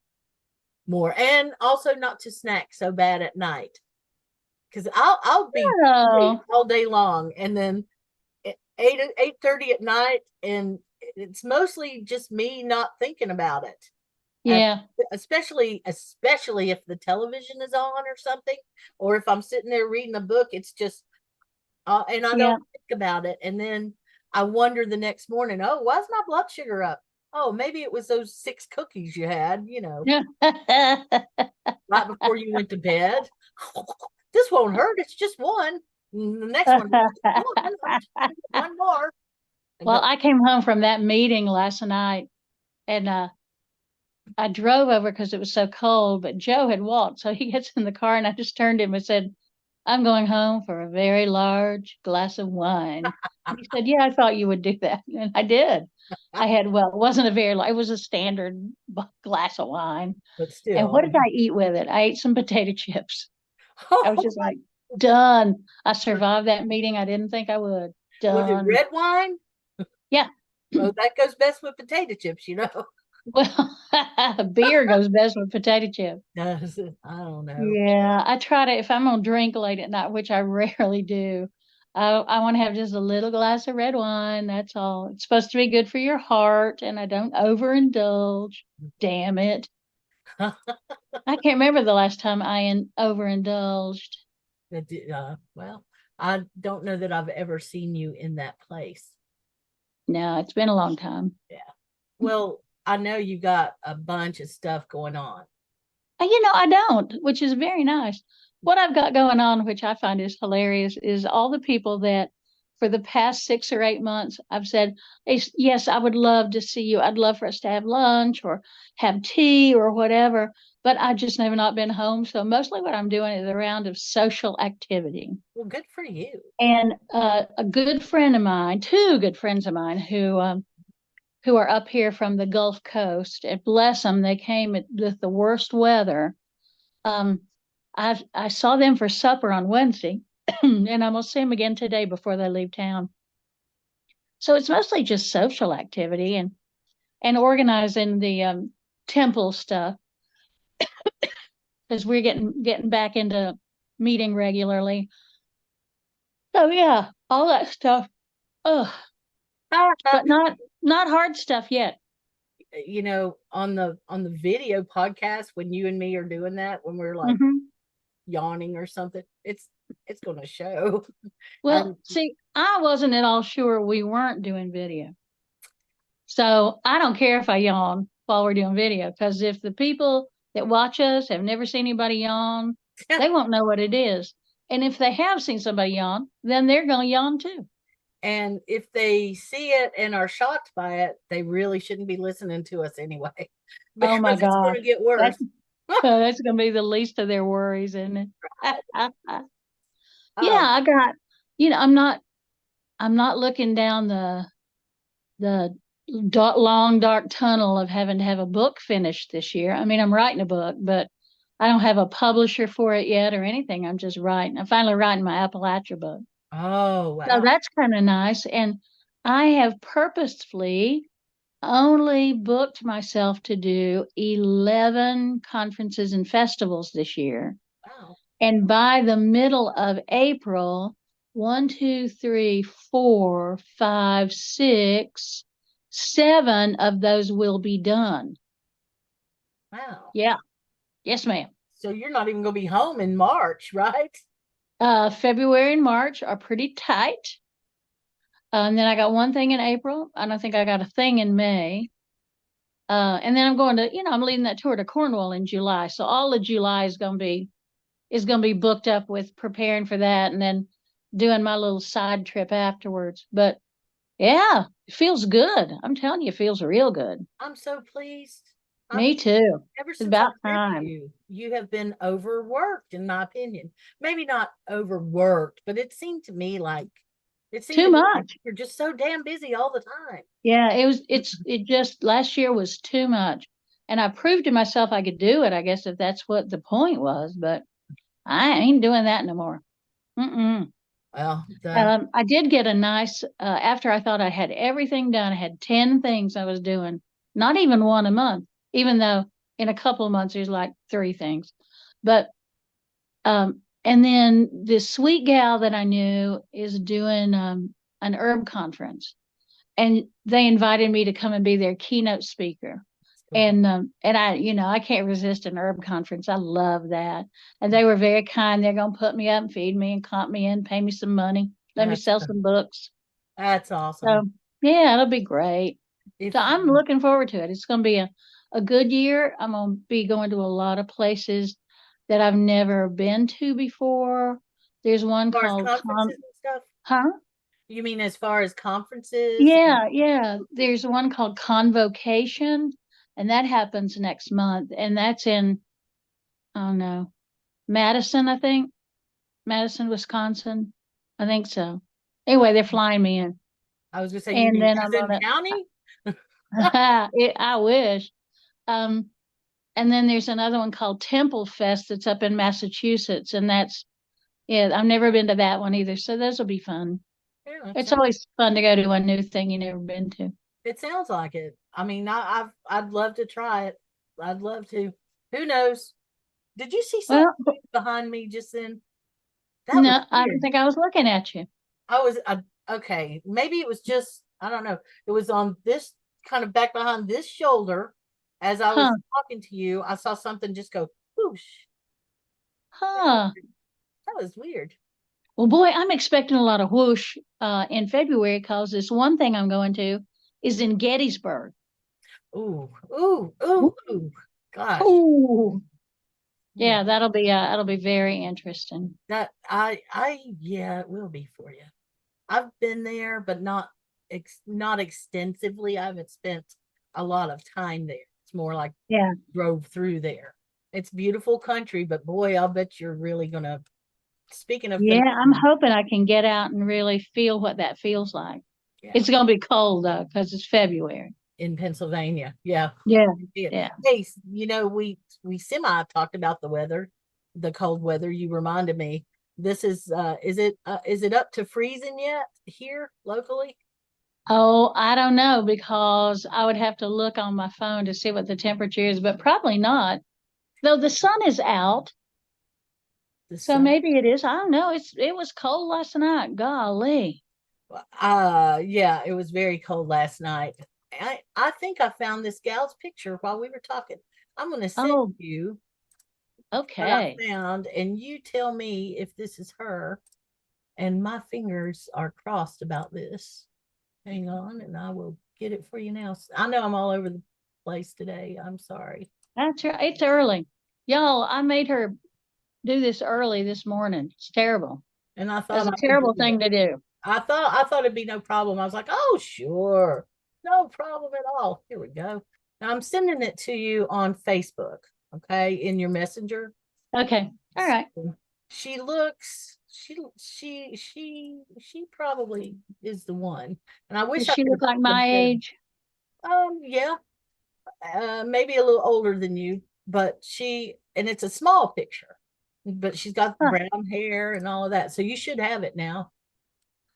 more and also not to snack so bad at night, because I'll be all day long and then 8:30 at night, and it's mostly just me not thinking about it. Yeah. Especially if the television is on or something, or if I'm sitting there reading a book, it's just and I don't think about it, and then I wonder the next morning, oh, why's my blood sugar up? Oh, maybe it was those 6 cookies you had, right before you went to bed. This won't hurt. It's just one. The next one, one more. Well, I came home from that meeting last night, and I drove over because it was so cold, but Joe had walked. So he gets in the car, and I just turned to him and said, I'm going home for a very large glass of wine. And he said, yeah, I thought you would do that. And I did. I had, well, it wasn't a very, it was a standard glass of wine. But still. And what did I eat with it? I ate some potato chips. I was just like, done. I survived that meeting. I didn't think I would. Done. Was it red wine? Yeah. Oh, that goes best with potato chips, you know. Well, beer goes best with potato chips. Does it? I don't know. Yeah, I try to, if I'm gonna drink late at night, which I rarely do, I want to have just a little glass of red wine. That's all. It's supposed to be good for your heart, and I don't overindulge. Damn it. I can't remember the last time I overindulged. Well, I don't know that I've ever seen you in that place. No, it's been a long time. Yeah. Well, I know you got a bunch of stuff going on. I don't, which is very nice. What I've got going on, which I find is hilarious, is all the people that for the past 6 or 8 months, I've said, yes, I would love to see you. I'd love for us to have lunch or have tea or whatever, but I just have not been home. So mostly what I'm doing is a round of social activity. Well, good for you. And a good friend of mine, 2 good friends of mine who are up here from the Gulf Coast, and bless them, they came with the worst weather. I saw them for supper on Wednesday, and I'm gonna see them again today before they leave town. So it's mostly just social activity and organizing the temple stuff, because we're getting back into meeting regularly. So yeah, all that stuff. Ugh. But not hard stuff yet. On the video podcast, when you and me are doing that, when we're like yawning or something, it's gonna show. Well, see, I wasn't at all sure we weren't doing video. So I don't care if I yawn while we're doing video, because if the people that watch us have never seen anybody yawn, they won't know what it is. And if they have seen somebody yawn, then they're gonna yawn too. And if they see it and are shocked by it, they really shouldn't be listening to us anyway. Oh my God. It's going to get worse. That's going to be the least of their worries, isn't it? Oh. Yeah, I got, I'm not looking down the long, dark tunnel of having to have a book finished this year. I mean, I'm writing a book, but I don't have a publisher for it yet or anything. I'm just writing. I'm finally writing my Appalachia book. Oh, wow. So that's kind of nice. And I have purposefully only booked myself to do 11 conferences and festivals this year. Wow. And by the middle of April, 1, 2, 3, 4, 5, 6, 7 of those will be done. Wow. Yeah. Yes, ma'am. So you're not even going to be home in March, right? February and March are pretty tight. And then I got one thing in April. I don't think I got a thing in May. And then I'm going to, I'm leading that tour to Cornwall in July. So all of July is going to be booked up with preparing for that and then doing my little side trip afterwards. But yeah, it feels good. I'm telling you, it feels real good. I'm so pleased. Me too. Ever It's since about I met time. you have been overworked, in my opinion. Maybe not overworked, but it seemed to me like Too much. You're just so damn busy all the time. Yeah, it just last year was too much. And I proved to myself I could do it, I guess, if that's what the point was, but I ain't doing that no more. Well, I did get a nice, after I thought I had everything done, I had 10 things I was doing, not even one a month, even though in a couple of months there's like 3 things. But, and then this sweet gal that I knew is doing an herb conference, and they invited me to come and be their keynote speaker. And I can't resist an herb conference. I love that. And they were very kind. They're going to put me up and feed me and comp me in, pay me some money, let me sell some books. That's awesome. So yeah, it'll be great. So I'm looking forward to it. It's going to be a good year. I'm going to be going to a lot of places that I've never been to before. There's one called conferences and stuff. Huh? You mean as far as conferences? Yeah, yeah. There's one called Convocation, and that happens next month. And that's in, I don't know, Madison, I think. Madison, Wisconsin. I think so. Anyway, they're flying me in. I was gonna say, you And mean then I'm Madison gonna County? I wish. Um, and then there's another one called Temple Fest that's up in Massachusetts, and that's yeah, I've never been to that one either. So those will be fun. Yeah, It's always fun to go to a new thing you never been to. it sounds like it. I mean, I'd love to try it. I'd love to. Who knows? Did you see Well, something behind me just then? That was no, I don't weird. think I was looking at you. I was okay. Maybe it was just, I don't know. It was on this kind of back behind this shoulder. As I was Huh? talking to you, I saw something just go whoosh. Huh? That was weird. Well, boy, I'm expecting a lot of whoosh in February because this one thing I'm going to is in Gettysburg. Ooh, ooh, ooh, ooh. Gosh. Oh, Yeah. yeah, that'll be very interesting. That yeah, it will be for you. I've been there, but not extensively. I haven't spent a lot of time there. It's more like Yeah, drove through there. It's beautiful country, but boy, I'll bet you're really gonna. Speaking of yeah, I'm phenomenal, hoping I can get out and really feel what that feels like. yeah, It's gonna be cold though because it's February. in Pennsylvania, yeah. Yeah, Yeah. yeah. Hey, we semi talked about the weather, the cold weather. You reminded me. This is it up to freezing yet here locally? Oh, I don't know because I would have to look on my phone to see what the temperature is, but probably not. Though the sun is out, The so sun. maybe it is. I don't know. It was cold last night. Golly. Yeah, it was very cold last night. I think I found this gal's picture while we were talking. I'm gonna send Oh, you what I okay. found, and you tell me if this is her. And my fingers are crossed about this. Hang on, and I will get it for you now. I know I'm all over the place today. I'm sorry. That's right. It's early. Y'all, I made her do this early this morning. It's terrible. And I That's thought a I could do terrible it. thing to do. I thought it'd be no problem. I was like, oh sure, no problem at all. Here we go. Now I'm sending it to you on Facebook, okay, in your messenger. Okay. All right. She looks she probably is the one. And I Does wish I she could look have like put them my together. age? Yeah, maybe a little older than you, but and it's a small picture, but she's got Huh. brown hair and all of that. So you should have it now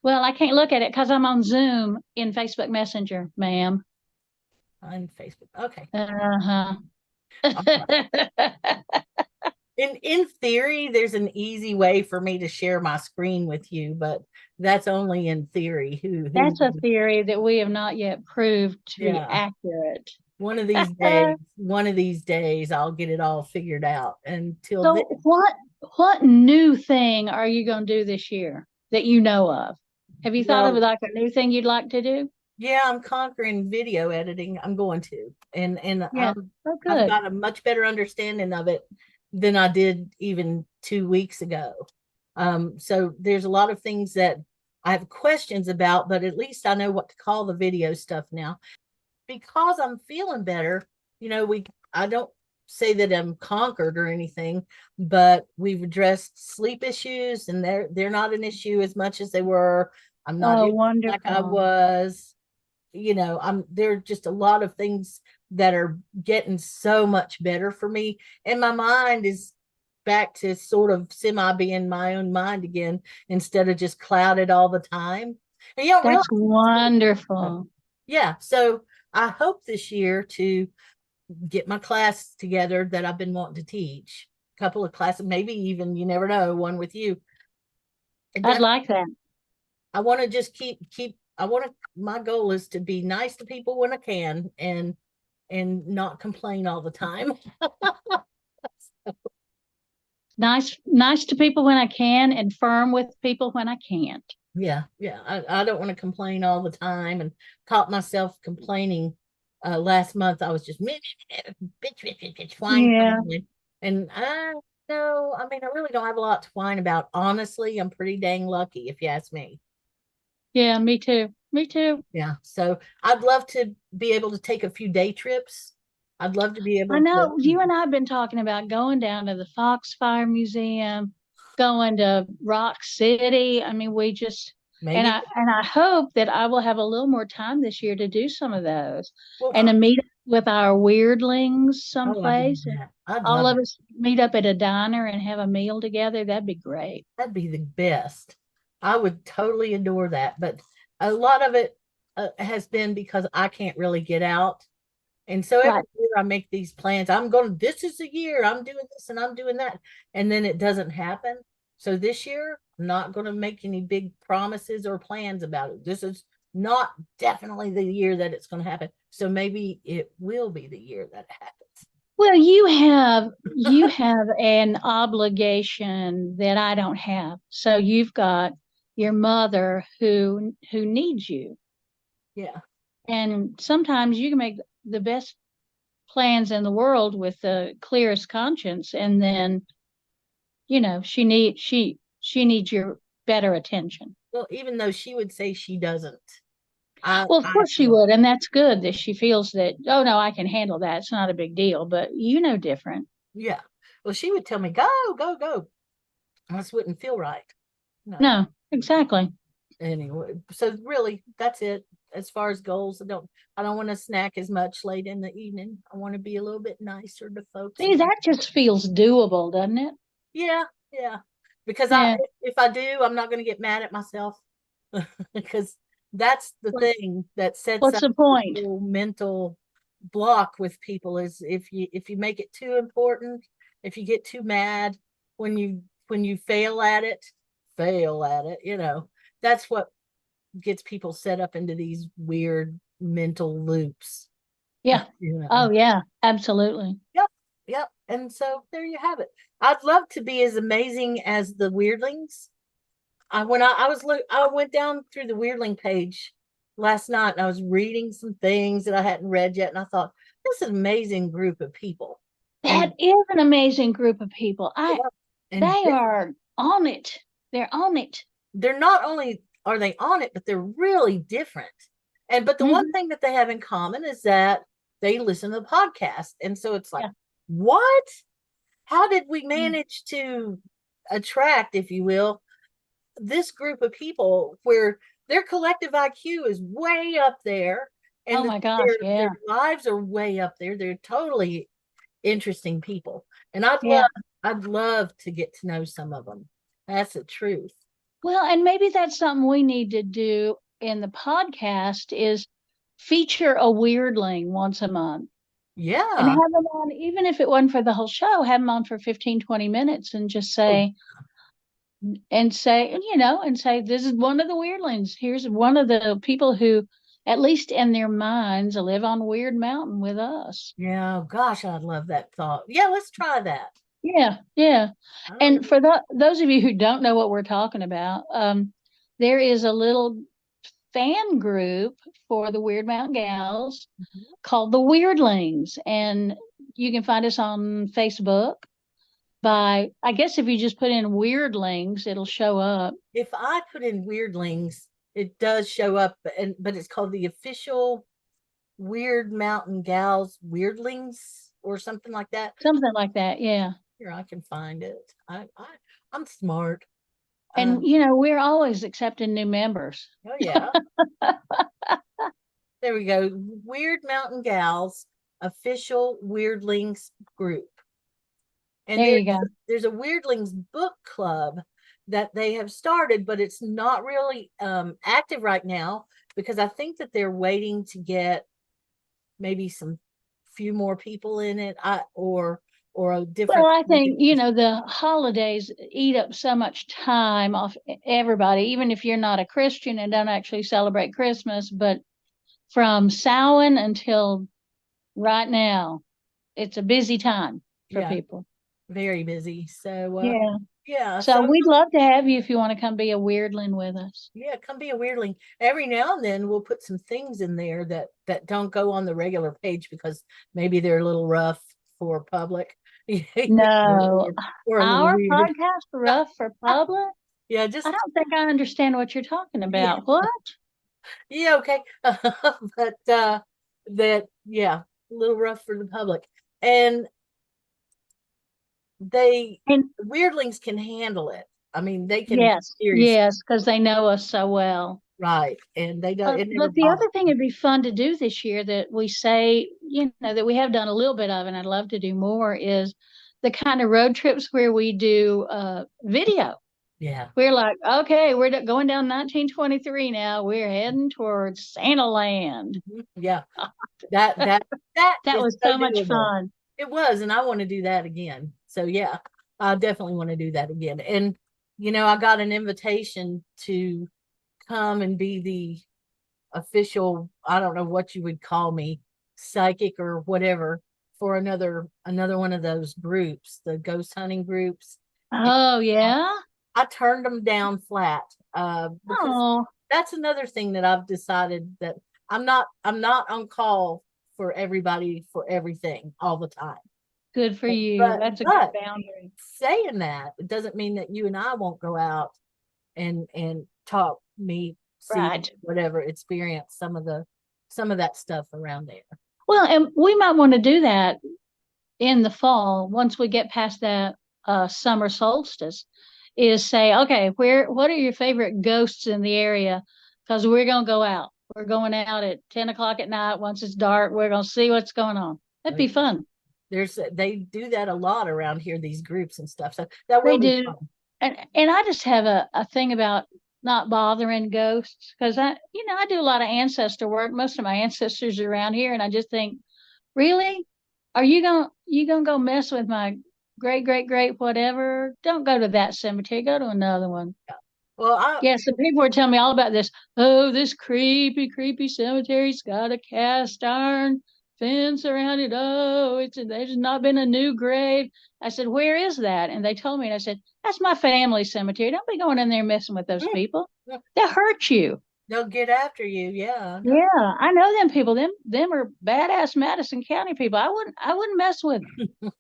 Well, I can't look at it because I'm on Zoom in Facebook Messenger, ma'am. on Facebook. Okay. Uh-huh. All right. In theory, there's an easy way for me to share my screen with you, but that's only in theory. Who That's a theory that we have not yet proved to be yeah. accurate. One of these days, I'll get it all figured out. Until then, So what new thing are you going to do this year that you know of? Have you thought of well, like a new thing you'd like to do? yeah, I'm conquering video editing. I'm going to, and Yeah. Oh, I've good. got a much better understanding of it than I did even 2 weeks ago. So there's a lot of things that I have questions about, but at least I know what to call the video stuff now. Because I'm feeling better, I don't say that I'm conquered or anything, but we've addressed sleep issues and they're not an issue as much as they were. I'm not Oh, like I wonderful. was. I'm there are just a lot of things that are getting so much better for me. And my mind is back to sort of semi being my own mind again instead of just clouded all the time. And you don't realize That's wonderful. yeah. So I hope this year to get my class together that I've been wanting to teach. A couple of classes, maybe even, you never know, one with you. And I'd like that. I want to just my goal is to be nice to people when I can and not complain all the time. Nice to people when I can and firm with people when I can't. Yeah, yeah. I don't want to complain all the time and caught myself complaining last month. I was just bitch, whine. Yeah. And I know, I mean, I really don't have a lot to whine about. Honestly, I'm pretty dang lucky if you ask me. Yeah, me too. Me too. Yeah. So I'd love to be able to take a few day trips. I'd love to be I able to, know you and I have been talking about going down to the Foxfire Museum, going to Rock City. I mean, we just maybe, and I hope that I will have a little more time this year to do some of those well, and to meet up with our weirdlings oh, I'd love someplace. And that. I'd all love of that. us meet up at a diner and have a meal together. That'd be great. That'd be the best. I would totally adore that. But a lot of it has been because I can't really get out. And so every Right. year I make these plans. This is the year I'm doing this and I'm doing that. And then it doesn't happen. So this year, I'm not going to make any big promises or plans about it. This is not definitely the year that it's going to happen. So maybe it will be the year that it happens. Well, you have an obligation that I don't have. So you've got your mother who needs you. Yeah. And sometimes you can make the best plans in the world with the clearest conscience, and then, she needs your better attention. Well, even though she would say she doesn't, Well, of I course she feel, would, and that's good that she feels that, oh no, I can handle that. It's not a big deal, but different. yeah. Well, she would tell me, go, go, go. This wouldn't feel right. No. No, exactly. Anyway, so really that's it as far as goals. I don't want to snack as much late in the evening. I want to be a little bit nicer to folks. See, that just feels doable, doesn't it? Yeah, yeah. Because Yeah. if I do, I'm not going to get mad at myself because that's the thing that sets What's up the point? the mental block with people is if you make it too important, if you get too mad when you fail at it, that's what gets people set up into these weird mental loops. Yeah. Oh, yeah, absolutely. Yep, yep. And so there you have it. I'd love to be as amazing as the weirdlings. I went down through the weirdling page last night and I was reading some things that I hadn't read yet, and I thought, this is an amazing group of people. That is an amazing group of people. And They are on it. They're on it. they're not only are they on it, but they're really different. But the one Mhm. thing that they have in common is that they listen to the podcast. And so it's like, Yeah. what? How did we Mm. manage to attract, if you will, this group of people where their collective IQ is way up there and Oh my gosh, yeah. their lives are way up there. They're totally interesting people. And Yeah. I'd love to get to know some of them. That's the truth. Well, and maybe that's something we need to do in the podcast is feature a weirdling once a month and Yeah. have them on, even if it wasn't for the whole show, have them on for 15, 20 minutes and just say, and say, this is one of the weirdlings. Here's one of the people who, at least in their minds, live on Weird Mountain with us. Yeah, gosh, I'd love that thought. Yeah, let's try that. Yeah, yeah. Oh, And for those of you who don't know what we're talking about, there is a little fan group for the Weird Mountain Gals mhm. called the Weirdlings, and you can find us on Facebook by, I guess, if you just put in Weirdlings, it'll show up. If I put in weirdlings, it does show up, but it's called the official Weird Mountain Gals Weirdlings or something like that. Something like that, yeah. Here, I can find it. I'm smart. And we're always accepting new members. Oh yeah. There we go. Weird Mountain Gals official Weirdlings group. And There you go. there's a Weirdlings book club that they have started, but it's not really active right now because I think that they're waiting to get maybe some few more people in it, or a different. Well, I think, the holidays eat up so much time off everybody, even if you're not a Christian and don't actually celebrate Christmas. But from Samhain until right now, it's a busy time for people. Very busy. So, yeah. So we'd love to have you if you want to come be a weirdling with us. Yeah, come be a weirdling. Every now and then we'll put some things in there that don't go on the regular page because maybe they're a little rough for public. No, or our podcast rough for public. Yeah, I just don't think I understand what you're talking yeah, about. What? yeah, okay. But that yeah, a little rough for the public. And they And weirdlings can handle it. I mean, they can yes, seriously yes, because they know us so well. right. And they don't it never But the bothers other thing it'd be fun to do this year that we say, that we have done a little bit of, and I'd love to do more, is the kind of road trips where we do video. yeah. We're like, okay, we're going down 1923 now. We're heading towards Santa Land. Yeah. That that that That is was so so much doable. fun. It was, and I want to do that again. So yeah, I definitely want to do that again. And I got an invitation to come and be the official, I don't know what you would call me, psychic or whatever, for another one of those groups, the ghost hunting groups. And Oh, yeah. I turned them down flat, because Oh, that's another thing that I've decided that I'm not on call for everybody for everything all the time. good for you. But That's a good but boundary. saying that, it doesn't mean that you and I won't go out and talk, meet, see, Right. whatever, experience some of that stuff around there. Well, and we might want to do that in the fall once we get past that summer solstice. Is say, okay, what are your favorite ghosts in the area? Because we're gonna go out. We're going out at 10 o'clock at night. Once it's dark, we're gonna see what's going on. That'd be fun. They do that a lot around here, these groups and stuff. So that They will be do. fun. And I just have a thing about not bothering ghosts because I do a lot of ancestor work. Most of my ancestors are around here, and I just think, really, are you gonna go mess with my great great great whatever? Don't go to that cemetery. Go to another one. Well, Yeah, so people were telling me all about this. Oh, this creepy, creepy cemetery's got a cast iron fence around it. Oh, there's not been a new grave. I said, where is that? And they told me, and I said, that's my family cemetery. Don't be going in there messing with those people. They'll hurt you. they'll get after you. Yeah. No. Yeah, I know them people. Them are badass Madison County people. I wouldn't mess with them.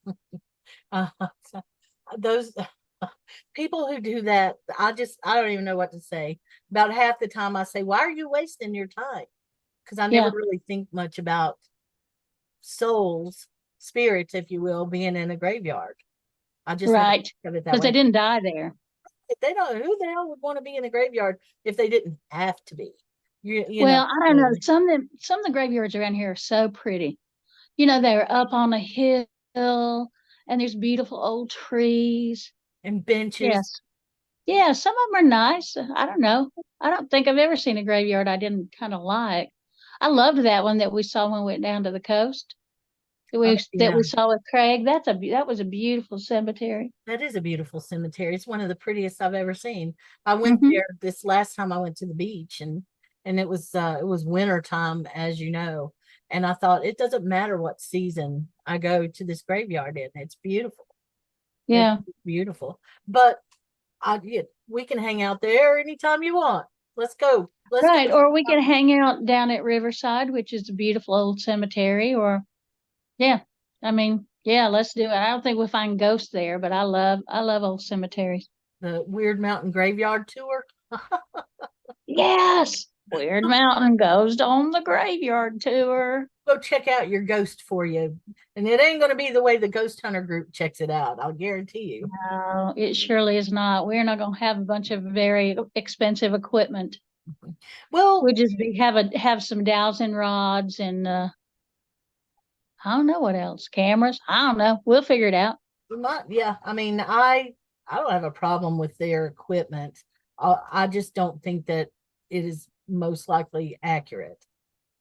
Uh, those people who do that, I don't even know what to say. About half the time I say, why are you wasting your time? Because I never Yeah, really think much about souls, spirits, if you will, being in a graveyard. I just never right. think of it that Because they way. didn't die there. If they don't, who the hell would want to be in a graveyard if they didn't have to be? You know. Well, I don't know. Some of the graveyards around here are so pretty. They're up on a hill and there's beautiful old trees. And benches. Yes. Yeah, some of them are nice. I don't know. I don't think I've ever seen a graveyard I didn't kind of like. I loved that one that we saw when we went down to the coast. That Oh, we yeah, saw with Craig. That was a beautiful cemetery. that is a beautiful cemetery. It's one of the prettiest I've ever seen. I went Hmm. there this last time I went to the beach, and it was winter time, as you know. And I thought it doesn't matter what season I go to this graveyard in. It's beautiful. It's Yeah. beautiful. But we can hang out there anytime you want. Let's go. Let's Right. go. Or we can hang out down at Riverside, which is a beautiful old cemetery. Or yeah, I mean, yeah, let's do it. I don't think we'll find ghosts there, but I love old cemeteries. The Weird Mountain Graveyard Tour. Yes. Weird Mountain goes on the graveyard tour. Go check out your ghost for you. And it ain't going to be the way the ghost hunter group checks it out. I'll guarantee you. No, it surely is not. We're not going to have a bunch of very expensive equipment. Well, We'll just have some dowsing rods and I don't know what else. Cameras. I don't know. We'll figure it out. yeah. I mean, I don't have a problem with their equipment. I just don't think that it is most likely accurate.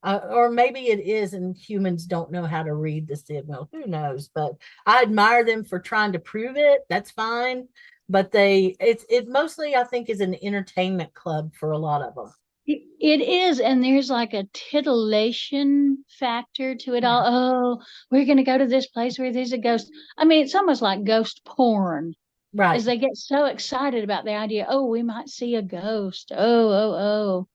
Or maybe it is, and humans don't know how to read the signal. Who knows? But I admire them for trying to prove it. That's fine. But it mostly, I think, is an entertainment club for a lot of them. It is, and there's like a titillation factor to it all. Oh, we're going to go to this place where there's a ghost. I mean, it's almost like ghost porn, Right. as they get so excited about the idea. Oh, we might see a ghost. Oh.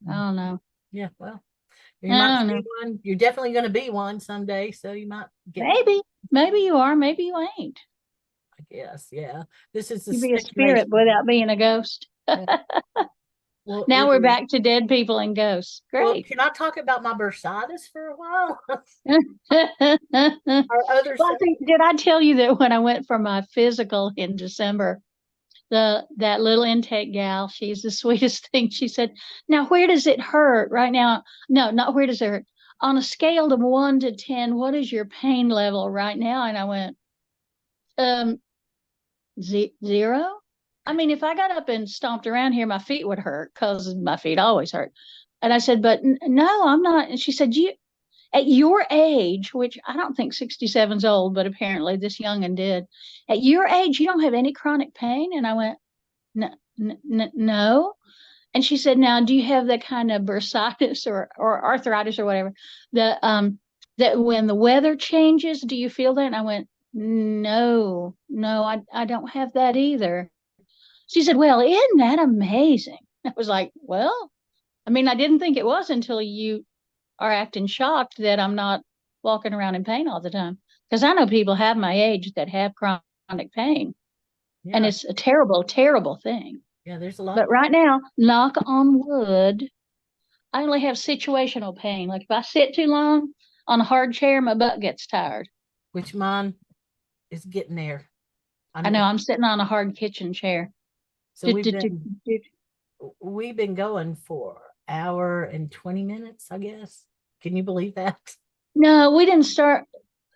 I don't know. Yeah. Well, I you might don't see know. one. You're definitely going to be one someday. So you might get. Maybe you are. Maybe you ain't. guess. Yeah. This is the You be a spirit speculation. without being a ghost. Yeah. Well, Now we're anyway, back to dead people and ghosts. well, Great. can I talk about my bursitis for a while? Well, Our other I think, did I tell you that when I went for my physical in December, that little intake gal, she's the sweetest thing. She said, "Now where does it hurt right now?" No, not where does it hurt. On a scale of 1 to 10, what is your pain level right now? And I went, um, 0. I mean, if I got up and stomped around here, my feet would hurt because my feet always hurt. And I said, "But no, I'm not." And she said, "You at your age," which I don't think 67's old, but apparently this young'un did. "At your age, you don't have any chronic pain." And I went, "No, no." And she said, "Now, do you have that kind of bursitis or arthritis or whatever? That when the weather changes, do you feel that?" And I went, "No, no, I don't have that either." She said, "Well, isn't that amazing?" I was like, "Well, I mean, I didn't think it was until you are acting shocked that I'm not walking around in pain all the time. Because I know people have my age that have chronic pain, and Yeah. it's a terrible, terrible thing. Yeah. There's a lot. But right now, knock on wood, I only have situational pain. Like if I sit too long on a hard chair, my butt gets tired. Which mine is getting there. I know I'm sitting on a hard kitchen chair. So we've been going for hour and 20 minutes, I guess. Can you believe that? No, we didn't start.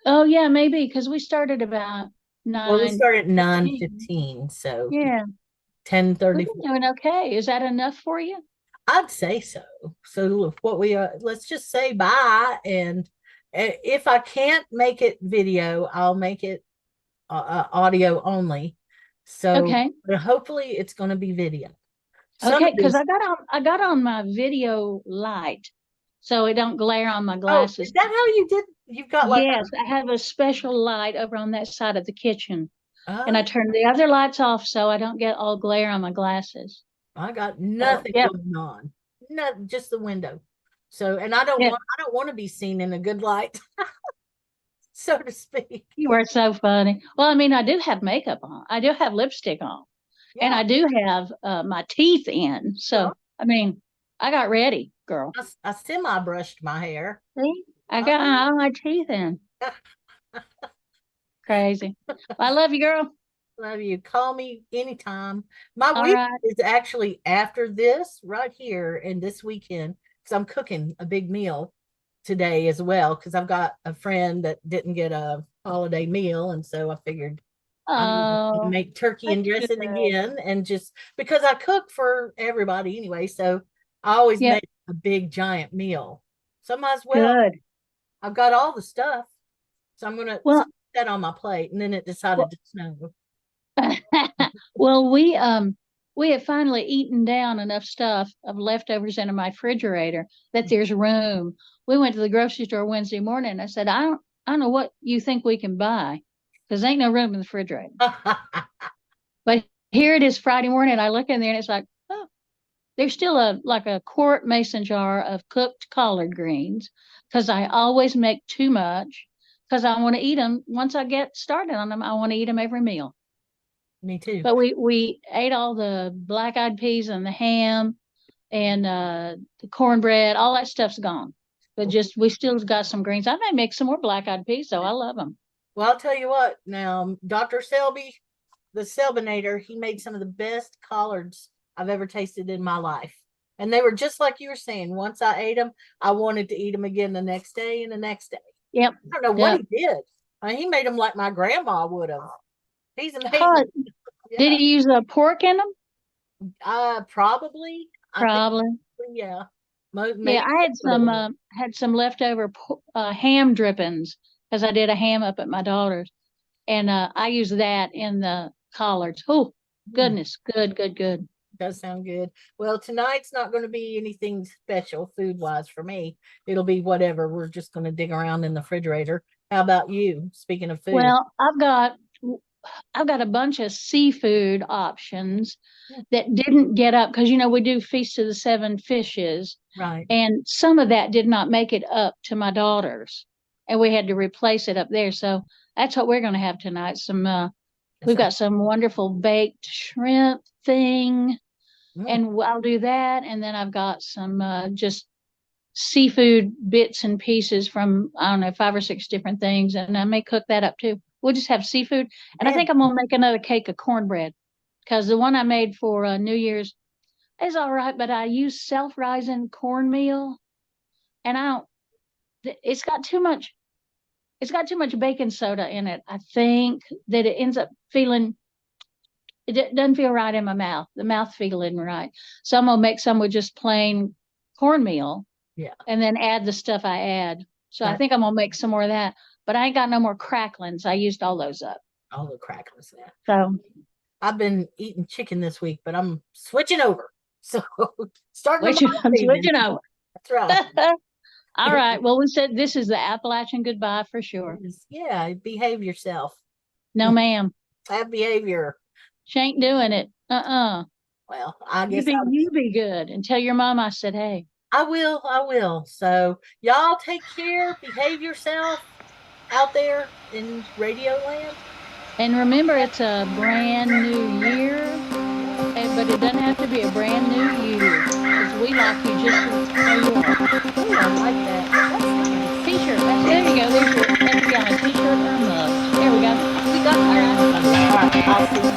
Oh yeah, maybe because we started about 9. Well, we started at 9:15, so Yeah, 10:30. we've been doing okay. Is that enough for you? I'd say so. So what we let's just say bye, and if I can't make it video, I'll make it audio only. So Okay. but hopefully it's going to be video. Okay, because I got on my video light, so it don't glare on my Oh, glasses. is that how you did? You've got like Yes, I have a special light over on that side of the kitchen, and I oh, turn the other lights off so I don't get all glare on my glasses. I got nothing Yep. going on. Not just the window. So, and I don't Yeah. want to be seen in a good light, so to speak. You are so funny. Well, I mean, I do have makeup on. I do have lipstick on, and I do have my teeth in. So, Yeah. I mean, I got ready, girl. I semi-brushed my hair. See, I got all my teeth in. Crazy. Well, I love you, girl. Love you. Call me anytime. My All week right. is actually after this right here and this weekend because I'm cooking a big meal today as well because I've got a friend that didn't get a holiday meal, and so I figured I'm gonna Oh, make turkey and that's dressing good. again, and just because I cook for everybody anyway, so I always Yep. make a big giant meal. So I might as well. Good. I've got all the stuff, so I'm gonna Well, put that on my plate, and then it decided to snow. well, we have finally eaten down enough stuff of leftovers in my refrigerator that there's room. We went to the grocery store Wednesday morning. And I said, I don't know what you think we can buy because ain't no room in the refrigerator. But here it is Friday morning. I look in there and it's like, oh, there's still a quart mason jar of cooked collard greens because I always make too much because I want to eat them. Once I get started on them, I want to eat them every meal. Me too. But we ate all the black-eyed peas and the ham and the cornbread. All that stuff's gone. But just we still got some greens. I may make some more black-eyed peas, though. I love them. Well, I'll tell you what. Now, Dr. Selby, the Selbinator, he made some of the best collards I've ever tasted in my life. And they were just like you were saying. Once I ate them, I wanted to eat them again the next day and the next day. Yep. I don't know what he did. I mean, he made them like my grandma would have. He's amazing. Oh, Yeah. did he use a pork in them? Probably. Probably. Yeah. Yeah, I had some leftover ham drippings because I did a ham up at my daughter's, and I used that in the collards. Oh, goodness, good. Does sound good. Well, tonight's not going to be anything special food wise for me. It'll be whatever. We're just going to dig around in the refrigerator. How about you? Speaking of food. Well, I've got a bunch of seafood options that didn't get up because we do Feast of the Seven Fishes, right. And some of that did not make it up to my daughters, and we had to replace it up there. So that's what we're going to have tonight: some We've got some wonderful baked shrimp thing, and I'll do that. And then I've got some just seafood bits and pieces from, I don't know, 5 or 6 different things. And I may cook that up too. We'll just have seafood. And I think I'm going to make another cake of cornbread, because the one I made for New Year's is all right, but I use self-rising cornmeal, and it's got too much baking soda in it. I think that it ends up feeling, it doesn't feel right in my mouth. The mouth feeling right. So I'm gonna make some with just plain cornmeal. Yeah. And then add the stuff I add. So I think I'm gonna make some more of that. But I ain't got no more cracklings. I used all those up. All the cracklings. Yeah. So I've been eating chicken this week, but I'm switching over. So I'm switching over. That's right. All right. Well, we said this is the Appalachian goodbye for sure. Yeah, behave yourself. No, ma'am. Have behavior. She ain't doing it. Well, I guess you be good and tell your mom I said, hey. I will. So y'all take care, behave yourself out there in Radio Land. And remember, it's a brand new year, but it doesn't have to be a brand new you, because we like you just how you are. Ooh, I like that. That's nice. T-shirt. There you go. There's your, that could be on a T-shirt or a mug. There we go. We got that. All right, I'll see you.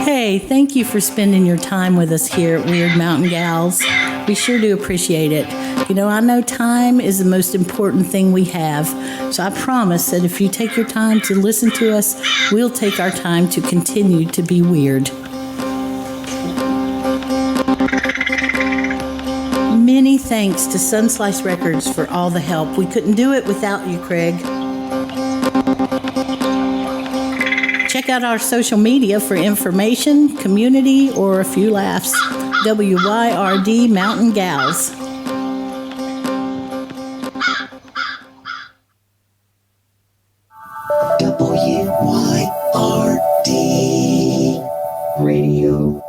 Hey, thank you for spending your time with us here at Wyrd Mountain Gals. We sure do appreciate it. You know, I know time is the most important thing we have, so I promise that if you take your time to listen to us, we'll take our time to continue to be weird. Many thanks to Sunslice Records for all the help. We couldn't do it without you, Craig. Check out our social media for information, community, or a few laughs. WYRD Mountain Gals. WYRD Radio.